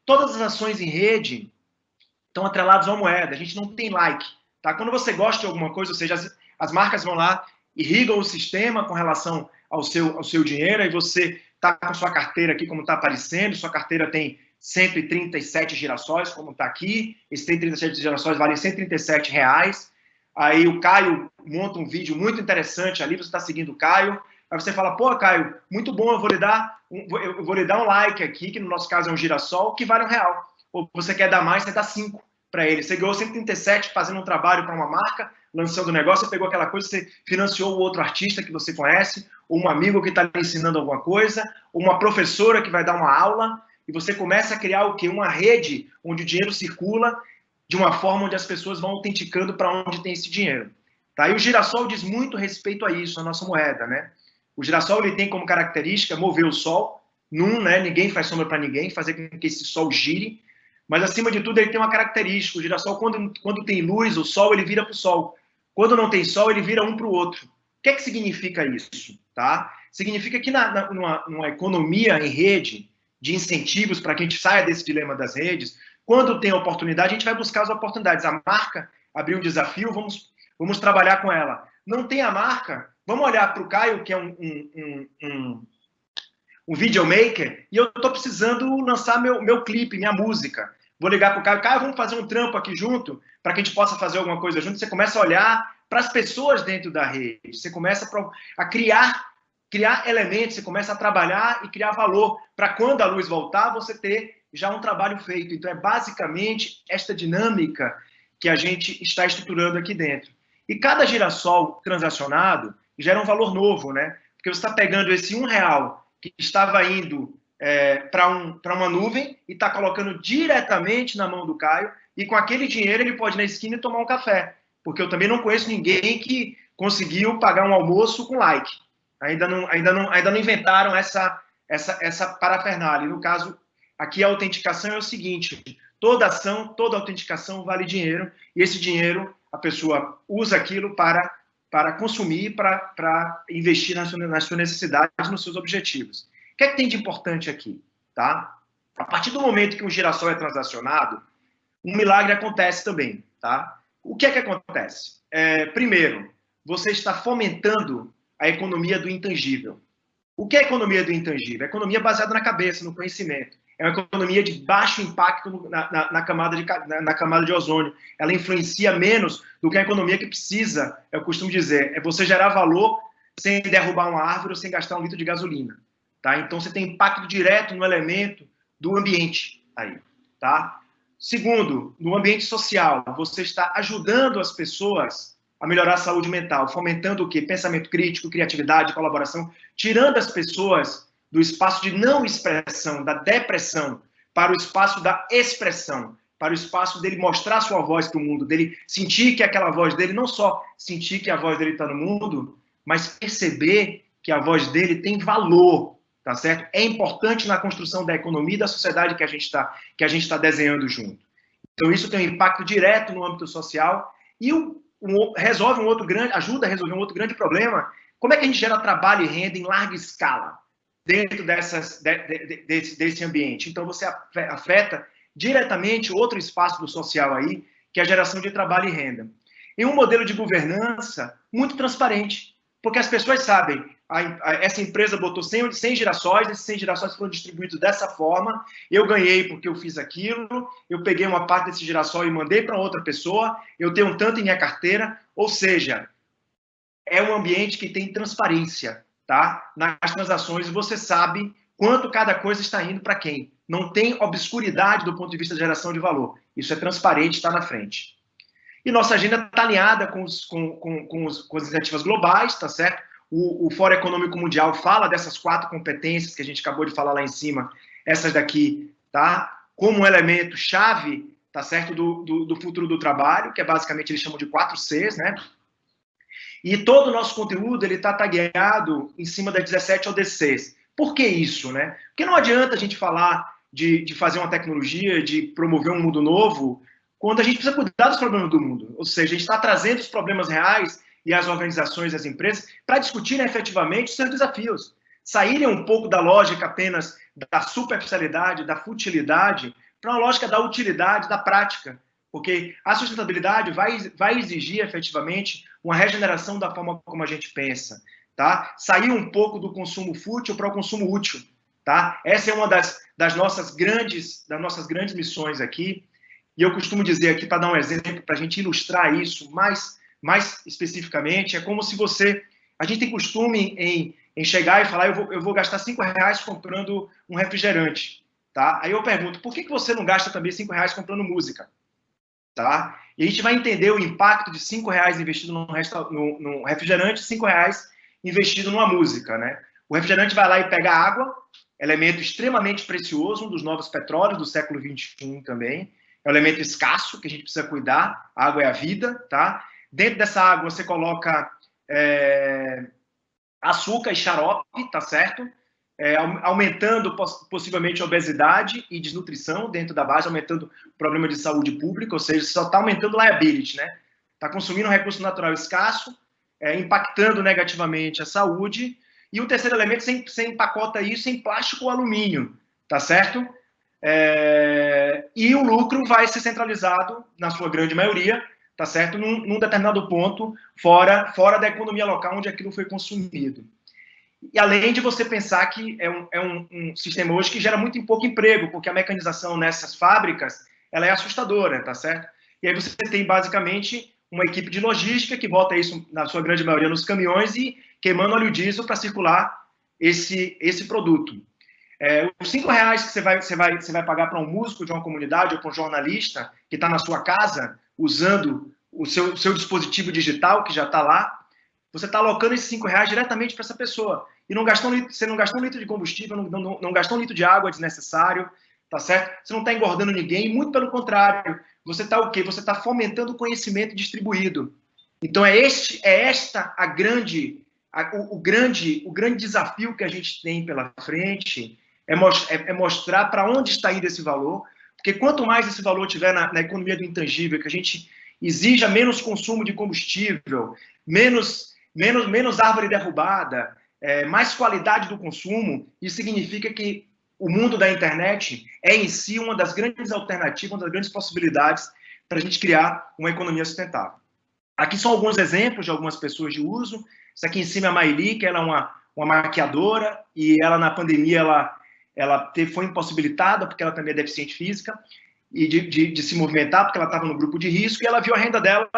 Todas as ações em rede estão atreladas a uma moeda, a gente não tem like, tá? Quando você gosta de alguma coisa, ou seja, as marcas vão lá, irrigam o sistema com relação ao seu dinheiro, aí você está com sua carteira aqui como está aparecendo, sua carteira tem 137 girassóis, como está aqui, esses 137 girassóis valem R$137, aí o Caio monta um vídeo muito interessante ali, você está seguindo o Caio, aí você fala, pô, Caio, muito bom, eu vou lhe dar um like aqui, que no nosso caso é um girassol, que vale R$1. Ou você quer dar mais, você dá 5 para ele. Você ganhou 137 fazendo um trabalho para uma marca, lançando um negócio, você pegou aquela coisa, você financiou o outro artista que você conhece, ou um amigo que está lhe ensinando alguma coisa, ou uma professora que vai dar uma aula, e você começa a criar o quê? Uma rede onde o dinheiro circula de uma forma onde as pessoas vão autenticando para onde tem esse dinheiro. Tá? E o girassol diz muito respeito a isso, a nossa moeda, né? O girassol ele tem como característica mover o sol, né? Ninguém faz sombra para ninguém, fazer com que esse sol gire, mas acima de tudo ele tem uma característica, o girassol quando tem luz, o sol ele vira para o sol, quando não tem sol ele vira um para o outro. O que é que significa isso? Tá? Significa que numa economia em rede, de incentivos para que a gente saia desse dilema das redes, quando tem oportunidade, a gente vai buscar as oportunidades. A marca abriu um desafio, vamos trabalhar com ela. Não tem a marca, vamos olhar para o Caio, que é um videomaker, e eu estou precisando lançar meu clipe, minha música. Vou ligar para o Caio, Caio, vamos fazer um trampo aqui junto, para que a gente possa fazer alguma coisa junto. Você começa a olhar para as pessoas dentro da rede, você começa a criar elementos, você começa a trabalhar e criar valor, para quando a luz voltar, você ter já um trabalho feito. Então, é basicamente esta dinâmica que a gente está estruturando aqui dentro. E cada girassol transacionado gera um valor novo, né? Porque você está pegando esse R$1 que estava indo para uma nuvem e está colocando diretamente na mão do Caio, e com aquele dinheiro ele pode ir na esquina e tomar um café. Porque eu também não conheço ninguém que conseguiu pagar um almoço com like. Ainda não inventaram essa parafernália. No caso, aqui a autenticação é o seguinte, toda ação, toda autenticação vale dinheiro, e esse dinheiro, a pessoa usa aquilo para consumir, para investir nas suas necessidades, nos seus objetivos. O que é que tem de importante aqui? Tá? A partir do momento que um girassol é transacionado, um milagre acontece também. Tá? O que é que acontece? Primeiro, você está fomentando a economia do intangível. O que é a economia do intangível? É a economia baseada na cabeça, no conhecimento. É uma economia de baixo impacto na camada de ozônio. Ela influencia menos do que a economia que precisa, eu costumo dizer, é você gerar valor sem derrubar uma árvore ou sem gastar 1 litro de gasolina. Tá? Então, você tem impacto direto no elemento do ambiente. Aí, tá? Segundo, no ambiente social, você está ajudando as pessoas a melhorar a saúde mental, fomentando o quê? Pensamento crítico, criatividade, colaboração, tirando as pessoas do espaço de não expressão, da depressão, para o espaço da expressão, para o espaço dele mostrar sua voz para o mundo, dele sentir que aquela voz dele, não só sentir que a voz dele está no mundo, mas perceber que a voz dele tem valor, tá certo? É importante na construção da economia e da sociedade que a gente está desenhando junto. Então, isso tem um impacto direto no âmbito social e ajuda a resolver um outro grande problema. Como é que a gente gera trabalho e renda em larga escala dentro desse ambiente? Então, você afeta diretamente outro espaço do social aí, que é a geração de trabalho e renda. Em um modelo de governança muito transparente. Porque as pessoas sabem, essa empresa botou 100 girassóis, esses 100 girassóis foram distribuídos dessa forma, eu ganhei porque eu fiz aquilo, eu peguei uma parte desse girassol e mandei para outra pessoa, eu tenho um tanto em minha carteira, ou seja, é um ambiente que tem transparência, tá? Nas transações, você sabe quanto cada coisa está indo para quem. Não tem obscuridade do ponto de vista de geração de valor. Isso é transparente, está na frente. E nossa agenda está alinhada com as iniciativas globais, tá certo? O Fórum Econômico Mundial fala dessas 4 competências que a gente acabou de falar lá em cima, essas daqui, tá? Como um elemento chave, tá certo? Do futuro do trabalho, que é basicamente eles chamam de 4 Cs, né? E todo o nosso conteúdo ele está tagueado em cima das 17 ODCs. Por que isso, né? Porque não adianta a gente falar de fazer uma tecnologia, de promover um mundo novo, quando a gente precisa cuidar dos problemas do mundo. Ou seja, a gente está trazendo os problemas reais e as organizações e as empresas para discutirem efetivamente os seus desafios. Saírem um pouco da lógica apenas da superficialidade, da futilidade, para uma lógica da utilidade, da prática. Porque a sustentabilidade vai exigir efetivamente uma regeneração da forma como a gente pensa. Tá? Sair um pouco do consumo fútil para o consumo útil. Tá? Essa é uma das nossas grandes missões aqui. E eu costumo dizer aqui, para dar um exemplo, para a gente ilustrar isso mais especificamente, é como se a gente tem costume em chegar e falar, eu vou gastar R$5 comprando um refrigerante. Tá? Aí eu pergunto, por que você não gasta também R$5 comprando música? Tá? E a gente vai entender o impacto de R$5 investido num refrigerante, R$5 investido numa música. Né? O refrigerante vai lá e pega água, elemento extremamente precioso, um dos novos petróleos do século XXI também. É um elemento escasso que a gente precisa cuidar. A água é a vida, tá? Dentro dessa água você coloca açúcar e xarope, tá certo? Aumentando possivelmente a obesidade e desnutrição dentro da base, aumentando o problema de saúde pública, ou seja, só está aumentando liability, né? Está consumindo um recurso natural escasso, impactando negativamente a saúde. E o terceiro elemento, você empacota isso em plástico ou alumínio, tá certo? E o lucro vai ser centralizado, na sua grande maioria, tá certo? Num determinado ponto, fora da economia local onde aquilo foi consumido. E além de você pensar que é um sistema hoje que gera muito pouco emprego, porque a mecanização nessas fábricas ela é assustadora, tá certo? E aí você tem basicamente uma equipe de logística que bota isso, na sua grande maioria, nos caminhões e queimando óleo diesel para circular esse produto. Os R$5 que você vai pagar para um músico de uma comunidade ou para um jornalista que está na sua casa usando o seu dispositivo digital que já está lá, você está alocando esses R$5 diretamente para essa pessoa. E você não gastou um litro de combustível, não gastou um litro de água desnecessário, tá certo? Você não está engordando ninguém, muito pelo contrário. Você está o quê? Você está fomentando o conhecimento distribuído. Então, o grande desafio que a gente tem pela frente é mostrar para onde está indo esse valor, porque quanto mais esse valor tiver na economia do intangível, que a gente exija menos consumo de combustível, menos árvore derrubada, mais qualidade do consumo, isso significa que o mundo da internet é em si uma das grandes alternativas, uma das grandes possibilidades para a gente criar uma economia sustentável. Aqui são alguns exemplos de algumas pessoas de uso. Isso aqui em cima é a Maili, que ela é uma maquiadora, e ela na pandemia foi impossibilitada, porque ela também é deficiente física, e de se movimentar, porque ela estava no grupo de risco, e ela viu a renda dela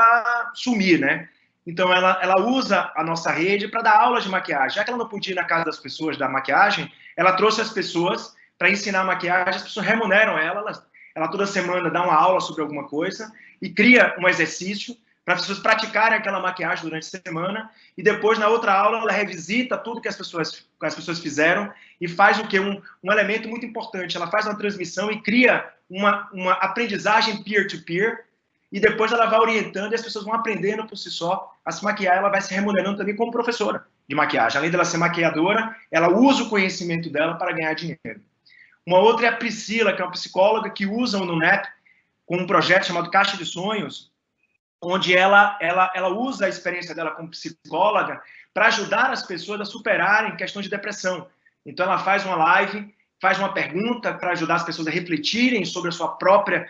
sumir, né? Então, ela usa a nossa rede para dar aulas de maquiagem. Já que ela não podia ir na casa das pessoas dar maquiagem, ela trouxe as pessoas para ensinar maquiagem, as pessoas remuneram ela toda semana dá uma aula sobre alguma coisa e cria um exercício para as pessoas praticarem aquela maquiagem durante a semana, e depois, na outra aula, ela revisita tudo que as pessoas fizeram e faz o quê? Um elemento muito importante. Ela faz uma transmissão e cria uma aprendizagem peer-to-peer, e depois ela vai orientando e as pessoas vão aprendendo por si só a se maquiar. Ela vai se remunerando também como professora de maquiagem. Além dela ser maquiadora, ela usa o conhecimento dela para ganhar dinheiro. Uma outra é a Priscila, que é uma psicóloga que usa o NUNEP com um projeto chamado Caixa de Sonhos, onde ela usa a experiência dela como psicóloga para ajudar as pessoas a superarem questões de depressão. Então, ela faz uma live, faz uma pergunta para ajudar as pessoas a refletirem sobre seu próprio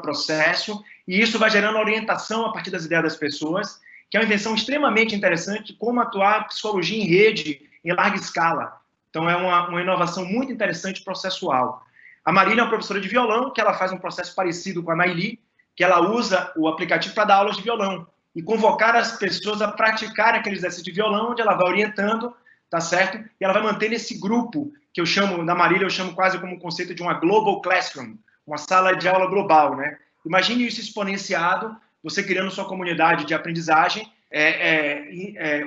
processo, e isso vai gerando orientação a partir das ideias das pessoas, que é uma invenção extremamente interessante de como atuar psicologia em rede em larga escala. Então, é uma inovação muito interessante processual. A Marília é uma professora de violão, que ela faz um processo parecido com a Naili, que ela usa o aplicativo para dar aulas de violão e convocar as pessoas a praticar aquele exercício de violão, onde ela vai orientando, tá certo? E ela vai mantendo esse grupo, que eu chamo, da Marília, eu chamo quase como o conceito de uma global classroom, uma sala de aula global, né? Imagine isso exponenciado, você criando sua comunidade de aprendizagem,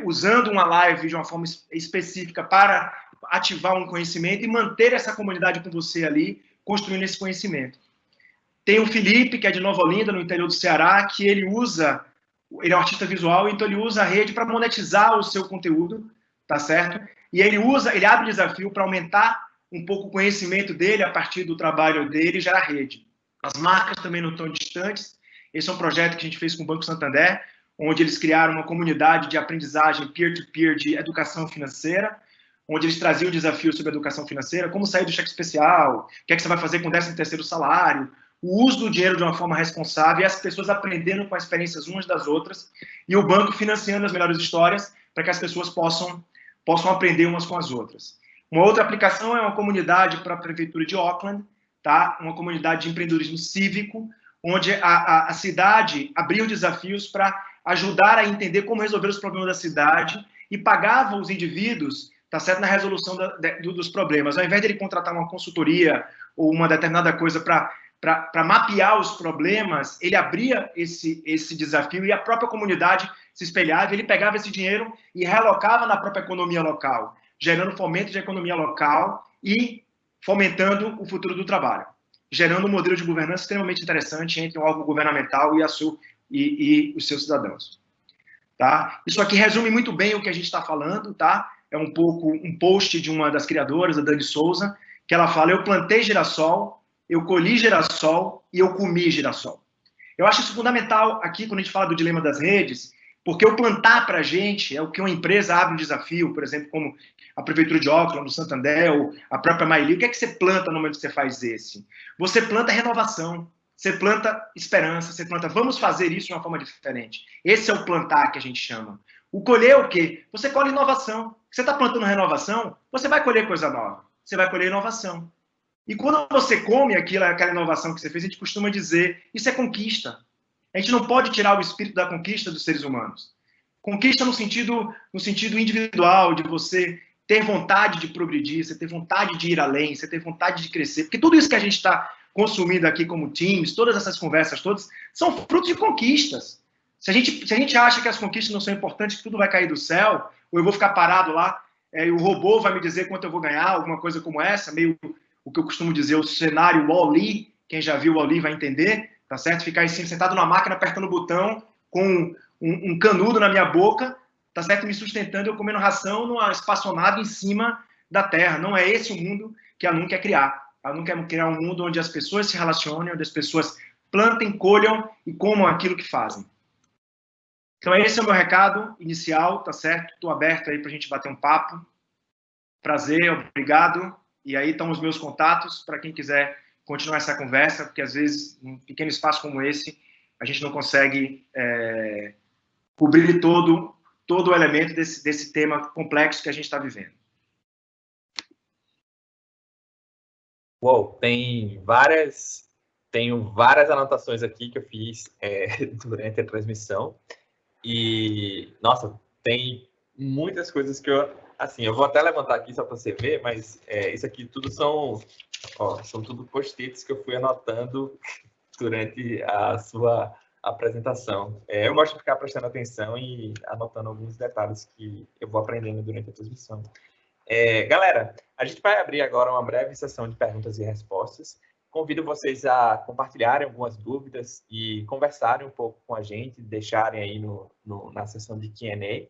usando uma live de uma forma específica para ativar um conhecimento e manter essa comunidade com você ali, construindo esse conhecimento. Tem o Felipe, que é de Nova Olinda, no interior do Ceará, que ele é um artista visual, então ele usa a rede para monetizar o seu conteúdo, tá certo? E ele abre desafio para aumentar um pouco o conhecimento dele a partir do trabalho dele e gerar rede. As marcas também não estão distantes. Esse é um projeto que a gente fez com o Banco Santander, onde eles criaram uma comunidade de aprendizagem peer-to-peer de educação financeira, onde eles traziam desafios sobre educação financeira, como sair do cheque especial, o que é que você vai fazer com o 13º salário, o uso do dinheiro de uma forma responsável e as pessoas aprendendo com as experiências umas das outras e o banco financiando as melhores histórias para que as pessoas possam aprender umas com as outras. Uma outra aplicação é uma comunidade para a Prefeitura de Auckland, tá? Uma comunidade de empreendedorismo cívico, onde a cidade abriu desafios para ajudar a entender como resolver os problemas da cidade e pagava os indivíduos, tá certo, na resolução dos problemas. Ao invés de ele contratar uma consultoria ou uma determinada coisa para mapear os problemas, ele abria esse desafio e a própria comunidade se espelhava, ele pegava esse dinheiro e relocava na própria economia local, gerando fomento de economia local e fomentando o futuro do trabalho, gerando um modelo de governança extremamente interessante entre um órgão governamental e os seus cidadãos. Tá? Isso aqui resume muito bem o que a gente está falando, tá? É um pouco um post de uma das criadoras, a Dani Souza, que ela fala: eu plantei girassol, eu colhi girassol e eu comi girassol. Eu acho isso fundamental aqui quando a gente fala do dilema das redes, porque o plantar para a gente é o que uma empresa abre um desafio, por exemplo, como a Prefeitura de Auckland, o Santander, ou a própria Maili. O que é que você planta no momento que você faz esse? Você planta renovação, você planta esperança, você planta vamos fazer isso de uma forma diferente. Esse é o plantar que a gente chama. O colher é o quê? Você colhe inovação. Você está plantando renovação, você vai colher coisa nova. Você vai colher inovação. E quando você come aquela inovação que você fez, a gente costuma dizer, isso é conquista. A gente não pode tirar o espírito da conquista dos seres humanos. Conquista no sentido individual, de você ter vontade de progredir, você ter vontade de ir além, você ter vontade de crescer. Porque tudo isso que a gente está consumindo aqui como Teams, todas essas conversas todas, são frutos de conquistas. Se a gente acha que as conquistas não são importantes, que tudo vai cair do céu, ou eu vou ficar parado lá, e o robô vai me dizer quanto eu vou ganhar, alguma coisa como essa, meio o que eu costumo dizer, o cenário Wall-E, quem já viu o Wall-E vai entender, tá certo? Ficar assim, sentado na máquina, apertando o botão, com um canudo na minha boca, tá certo? Me sustentando, eu comendo ração numa espaçonave em cima da Terra. Não é esse o mundo que a NUN quer criar. A NUN quer criar um mundo onde as pessoas se relacionem, onde as pessoas plantem, colham e comam aquilo que fazem. Então, esse é o meu recado inicial, tá certo? Estou aberto aí para a gente bater um papo. Prazer, obrigado. E aí estão os meus contatos para quem quiser continuar essa conversa, porque às vezes, num pequeno espaço como esse, a gente não consegue cobrir todo o elemento desse tema complexo que a gente está vivendo. Uou, tenho várias anotações aqui que eu fiz durante a transmissão. E, nossa, tem muitas coisas que eu vou até levantar aqui só para você ver, mas isso aqui tudo são tudo post-its que eu fui anotando durante a sua apresentação. Eu gosto de ficar prestando atenção e anotando alguns detalhes que eu vou aprendendo durante a transmissão. Galera, a gente vai abrir agora uma breve sessão de perguntas e respostas. Convido vocês a compartilharem algumas dúvidas e conversarem um pouco com a gente, deixarem aí na sessão de Q&A.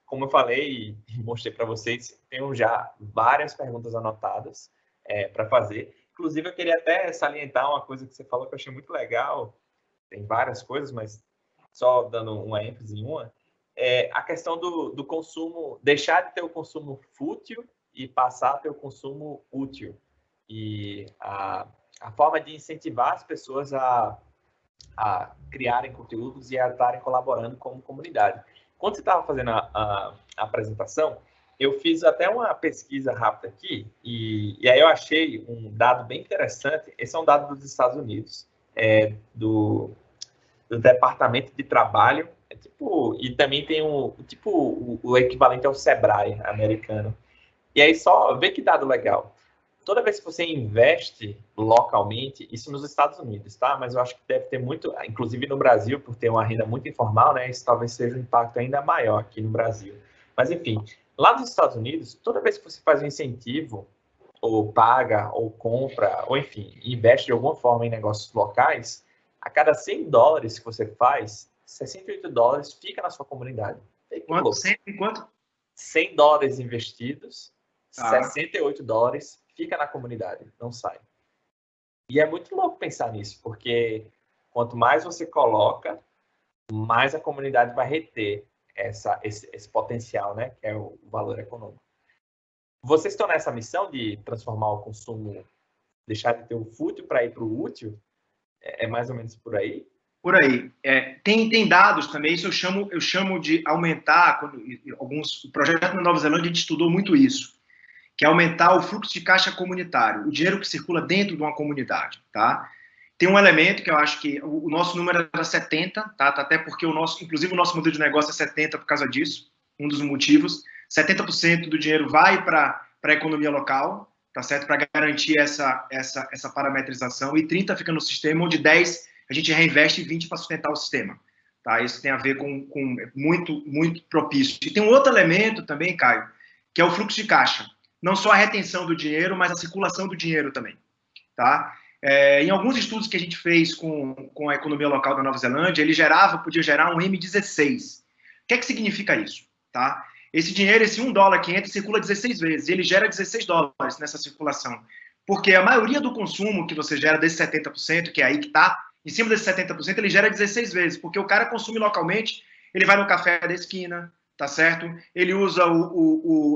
Como eu falei e mostrei para vocês, tenho já várias perguntas anotadas para fazer. Inclusive, eu queria até salientar uma coisa que você falou que eu achei muito legal. Tem várias coisas, mas só dando uma ênfase em uma. A questão do consumo, deixar de ter o consumo fútil e passar a ter o consumo útil. E a forma de incentivar as pessoas a a criarem conteúdos e a estarem colaborando como comunidade. Quando você estava fazendo a apresentação, eu fiz até uma pesquisa rápida aqui, e aí eu achei um dado bem interessante. Esse é um dado dos Estados Unidos, do Departamento de Trabalho, e também tem o equivalente ao Sebrae americano. E aí só vê que dado legal. Toda vez que você investe localmente, isso nos Estados Unidos, tá? Mas eu acho que deve ter muito, inclusive no Brasil, por ter uma renda muito informal, né? Isso talvez seja um impacto ainda maior aqui no Brasil. Mas enfim, lá nos Estados Unidos, toda vez que você faz um incentivo, ou paga, ou compra, ou enfim, investe de alguma forma em negócios locais, a cada 100 dólares que você faz, 68 dólares fica na sua comunidade. Quanto? 100 dólares investidos, 68 dólares fica na comunidade, não sai. E é muito louco pensar nisso, porque quanto mais você coloca, mais a comunidade vai reter esse potencial, né, que é o valor econômico. Vocês estão nessa missão de transformar o consumo, deixar de ter o fútil para ir para o útil? É mais ou menos por aí? Por aí. Tem dados também, isso eu chamo de aumentar, o projeto na Nova Zelândia, a gente estudou muito isso, que é aumentar o fluxo de caixa comunitário, o dinheiro que circula dentro de uma comunidade, tá? Tem um elemento que eu acho que o nosso número era 70, tá? Até porque inclusive o nosso modelo de negócio é 70 por causa disso, um dos motivos. 70% do dinheiro vai para a economia local, tá certo? Para garantir essa parametrização, e 30 fica no sistema, onde 10 a gente reinveste e 20 para sustentar o sistema, tá? Isso tem a ver com muito propício. E tem um outro elemento também, Caio, que é o fluxo de caixa. Não só a retenção do dinheiro, mas a circulação do dinheiro também, tá? Em alguns estudos que a gente fez com a economia local da Nova Zelândia, ele podia gerar um M16. O que é que significa isso? Tá? Esse dinheiro, esse $1 que entra, circula 16 vezes, e ele gera 16 dólares nessa circulação. Porque a maioria do consumo que você gera desse 70%, que é aí que está, em cima desse 70%, ele gera 16 vezes, porque o cara consome localmente, ele vai no café da esquina, tá certo? Ele usa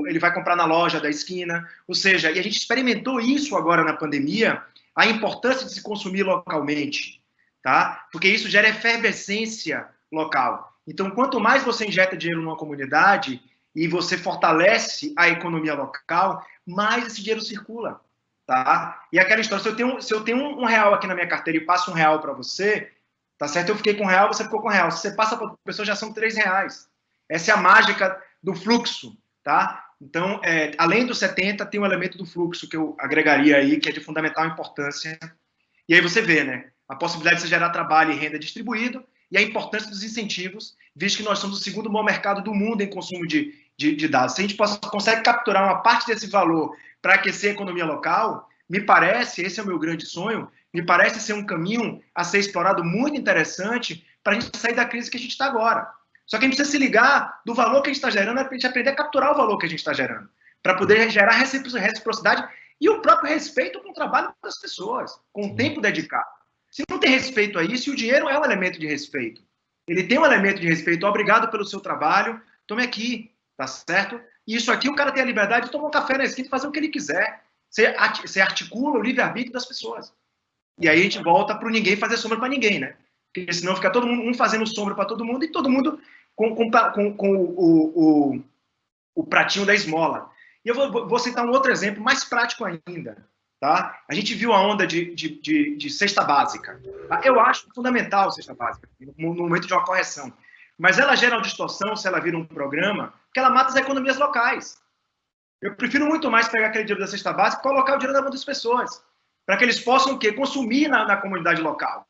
ele vai comprar na loja da esquina, ou seja, e a gente experimentou isso agora na pandemia, a importância de se consumir localmente, tá? Porque isso gera efervescência local. Então, quanto mais você injeta dinheiro numa comunidade e você fortalece a economia local, mais esse dinheiro circula, tá? E aquela história, se eu tenho R$1 aqui na minha carteira e passo R$1 para você, tá certo? Eu fiquei com R$1, você ficou com R$1. Se você passa para outra pessoa, já são R$3. Essa é a mágica do fluxo, tá? Então, além do 70, tem um elemento do fluxo que eu agregaria aí, que é de fundamental importância. E aí você vê, né? A possibilidade de você gerar trabalho e renda distribuído e a importância dos incentivos, visto que nós somos o segundo maior mercado do mundo em consumo de dados. Se a gente consegue capturar uma parte desse valor para aquecer a economia local, me parece, esse é o meu grande sonho, me parece ser um caminho a ser explorado muito interessante para a gente sair da crise que a gente está agora. Só que a gente precisa se ligar do valor que a gente está gerando, para a gente aprender a capturar o valor que a gente está gerando, para poder gerar reciprocidade e o próprio respeito com o trabalho das pessoas, com o tempo dedicado. Se não tem respeito a isso, e o dinheiro é um elemento de respeito. Ele tem um elemento de respeito. Obrigado pelo seu trabalho, tome aqui, tá certo? E isso aqui o cara tem a liberdade de tomar um café na esquina e fazer o que ele quiser. Você articula o livre-arbítrio das pessoas. E aí a gente volta para ninguém fazer sombra para ninguém, né? Porque senão fica todo mundo, um fazendo sombra para todo mundo e todo mundo com o pratinho da esmola. E eu vou citar um outro exemplo mais prático ainda. Tá? A gente viu a onda de cesta básica. Eu acho fundamental a cesta básica, no momento de uma correção. Mas ela gera uma distorção se ela vira um programa, porque ela mata as economias locais. Eu prefiro muito mais pegar aquele dinheiro da cesta básica e colocar o dinheiro na mão das pessoas, para que eles possam o quê? Consumir na comunidade local.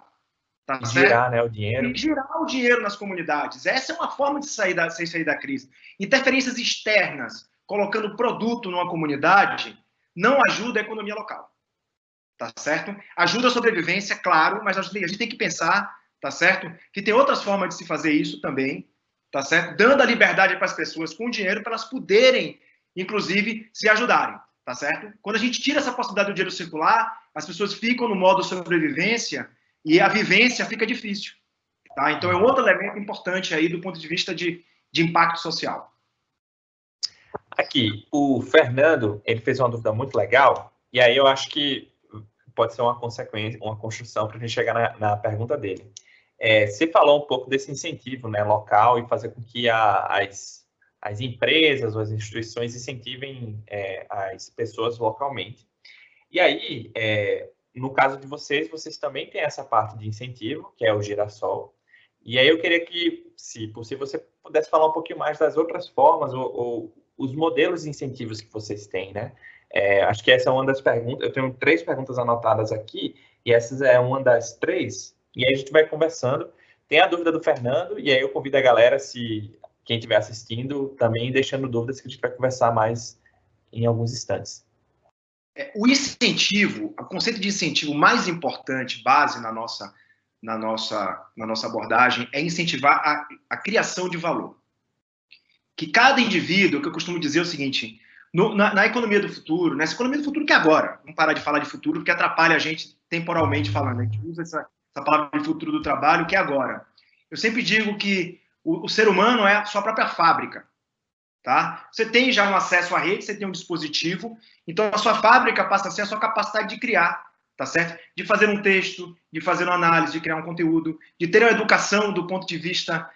Tá, girar, né, o dinheiro. E girar o dinheiro nas comunidades. Essa é uma forma de sair da crise. Interferências externas, colocando produto numa comunidade, não ajuda a economia local. Tá certo? Ajuda a sobrevivência, claro, mas a gente tem que pensar, tá certo? Que tem outras formas de se fazer isso também, tá certo? Dando a liberdade para as pessoas com dinheiro para elas poderem, inclusive, se ajudarem, tá certo? Quando a gente tira essa possibilidade do dinheiro circular, as pessoas ficam no modo sobrevivência e a vivência fica difícil. Tá? Então, é outro elemento importante aí do ponto de vista de impacto social. Aqui, o Fernando, ele fez uma dúvida muito legal, e aí eu acho que pode ser uma consequência, uma construção para a gente chegar na pergunta dele. Você falou um pouco desse incentivo, né, local e fazer com que as empresas ou as instituições incentivem as pessoas localmente. E aí, no caso de vocês também têm essa parte de incentivo, que é o Girassol. E aí eu queria que, se possível, você pudesse falar um pouquinho mais das outras formas ou os modelos de incentivos que vocês têm, né? Acho que essa é uma das perguntas. Eu tenho 3 perguntas anotadas aqui, e essa é uma das 3. E aí a gente vai conversando. Tem a dúvida do Fernando, e aí eu convido a galera, se quem estiver assistindo, também deixando dúvidas, que a gente vai conversar mais em alguns instantes. O incentivo, o conceito de incentivo mais importante, base na nossa abordagem, é incentivar a criação de valor. Que cada indivíduo, que eu costumo dizer o seguinte, na economia do futuro, nessa economia do futuro que é agora, vamos parar de falar de futuro, porque atrapalha a gente temporalmente falando, a gente usa essa palavra de futuro do trabalho, que é agora. Eu sempre digo que o ser humano é a sua própria fábrica. Tá? Você tem já um acesso à rede, você tem um dispositivo, então a sua fábrica passa a ser a sua capacidade de criar, tá certo? De fazer um texto, de fazer uma análise, de criar um conteúdo, de ter uma educação do ponto de vista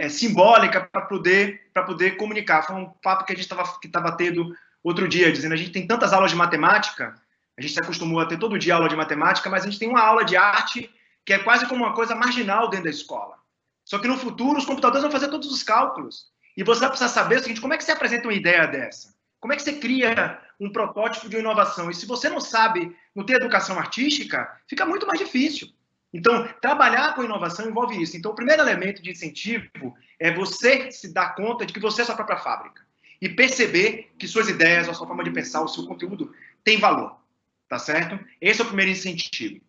simbólica para poder comunicar. Foi um papo que a gente estava tendo outro dia, dizendo a gente tem tantas aulas de matemática, a gente se acostumou a ter todo dia aula de matemática, mas a gente tem uma aula de arte que é quase como uma coisa marginal dentro da escola. Só que no futuro os computadores vão fazer todos os cálculos. E você vai precisar saber o seguinte, como é que você apresenta uma ideia dessa? Como é que você cria um protótipo de uma inovação? E se você não sabe, não tem educação artística, fica muito mais difícil. Então, trabalhar com inovação envolve isso. Então, o primeiro elemento de incentivo é você se dar conta de que você é a sua própria fábrica. E perceber que suas ideias, a sua forma de pensar, o seu conteúdo tem valor. Tá certo? Esse é o primeiro incentivo.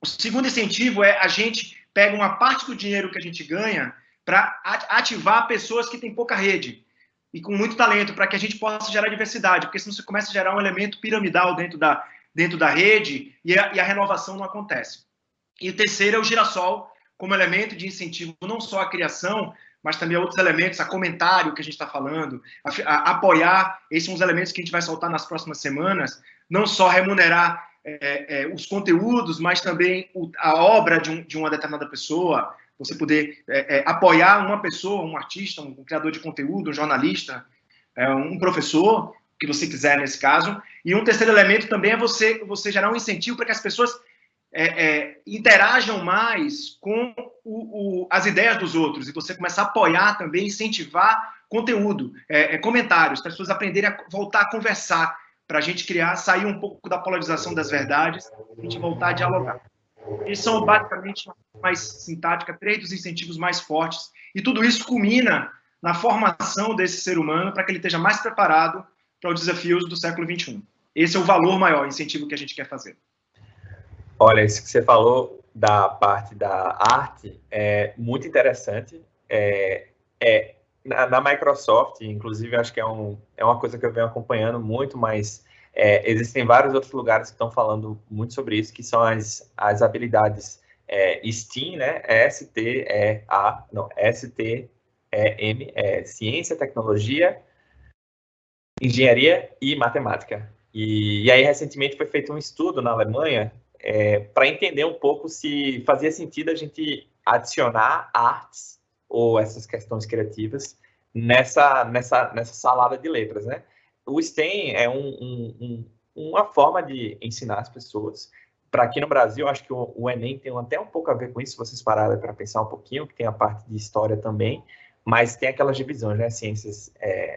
O segundo incentivo é a gente pega uma parte do dinheiro que a gente ganha para ativar pessoas que têm pouca rede e com muito talento, para que a gente possa gerar diversidade, porque senão você começa a gerar um elemento piramidal dentro da rede e a renovação não acontece. E o terceiro é o Girassol, como elemento de incentivo não só à criação, mas também a outros elementos, a comentário que a gente está falando, a apoiar, esses são os elementos que a gente vai soltar nas próximas semanas, não só remunerar os conteúdos, mas também a obra de uma determinada pessoa, você poder apoiar uma pessoa, um artista, um criador de conteúdo, um jornalista, um professor, que você quiser nesse caso. E um terceiro elemento também é você gerar um incentivo para que as pessoas interajam mais com as ideias dos outros e você começar a apoiar também, incentivar conteúdo, comentários, para as pessoas aprenderem a voltar a conversar, para a gente sair um pouco da polarização das verdades, a gente voltar a dialogar. Eles são basicamente, mais sintática, 3 dos incentivos mais fortes, e tudo isso culmina na formação desse ser humano para que ele esteja mais preparado para os desafios do século XXI. Esse é o valor maior, incentivo que a gente quer fazer. Olha, isso que você falou da parte da arte é muito interessante. Na Microsoft, inclusive, acho que é uma coisa que eu venho acompanhando muito, mas existem vários outros lugares que estão falando muito sobre isso, que são as habilidades STEAM, né? S-T-E-M, Ciência, Tecnologia, Engenharia e Matemática. E aí, recentemente, foi feito um estudo na Alemanha para entender um pouco se fazia sentido a gente adicionar artes ou essas questões criativas nessa salada de letras, né? O STEM é uma forma de ensinar as pessoas. Para aqui no Brasil, acho que o Enem tem até um pouco a ver com isso, se vocês pararem para pensar um pouquinho, que tem a parte de história também, mas tem aquelas divisões, né? Ciências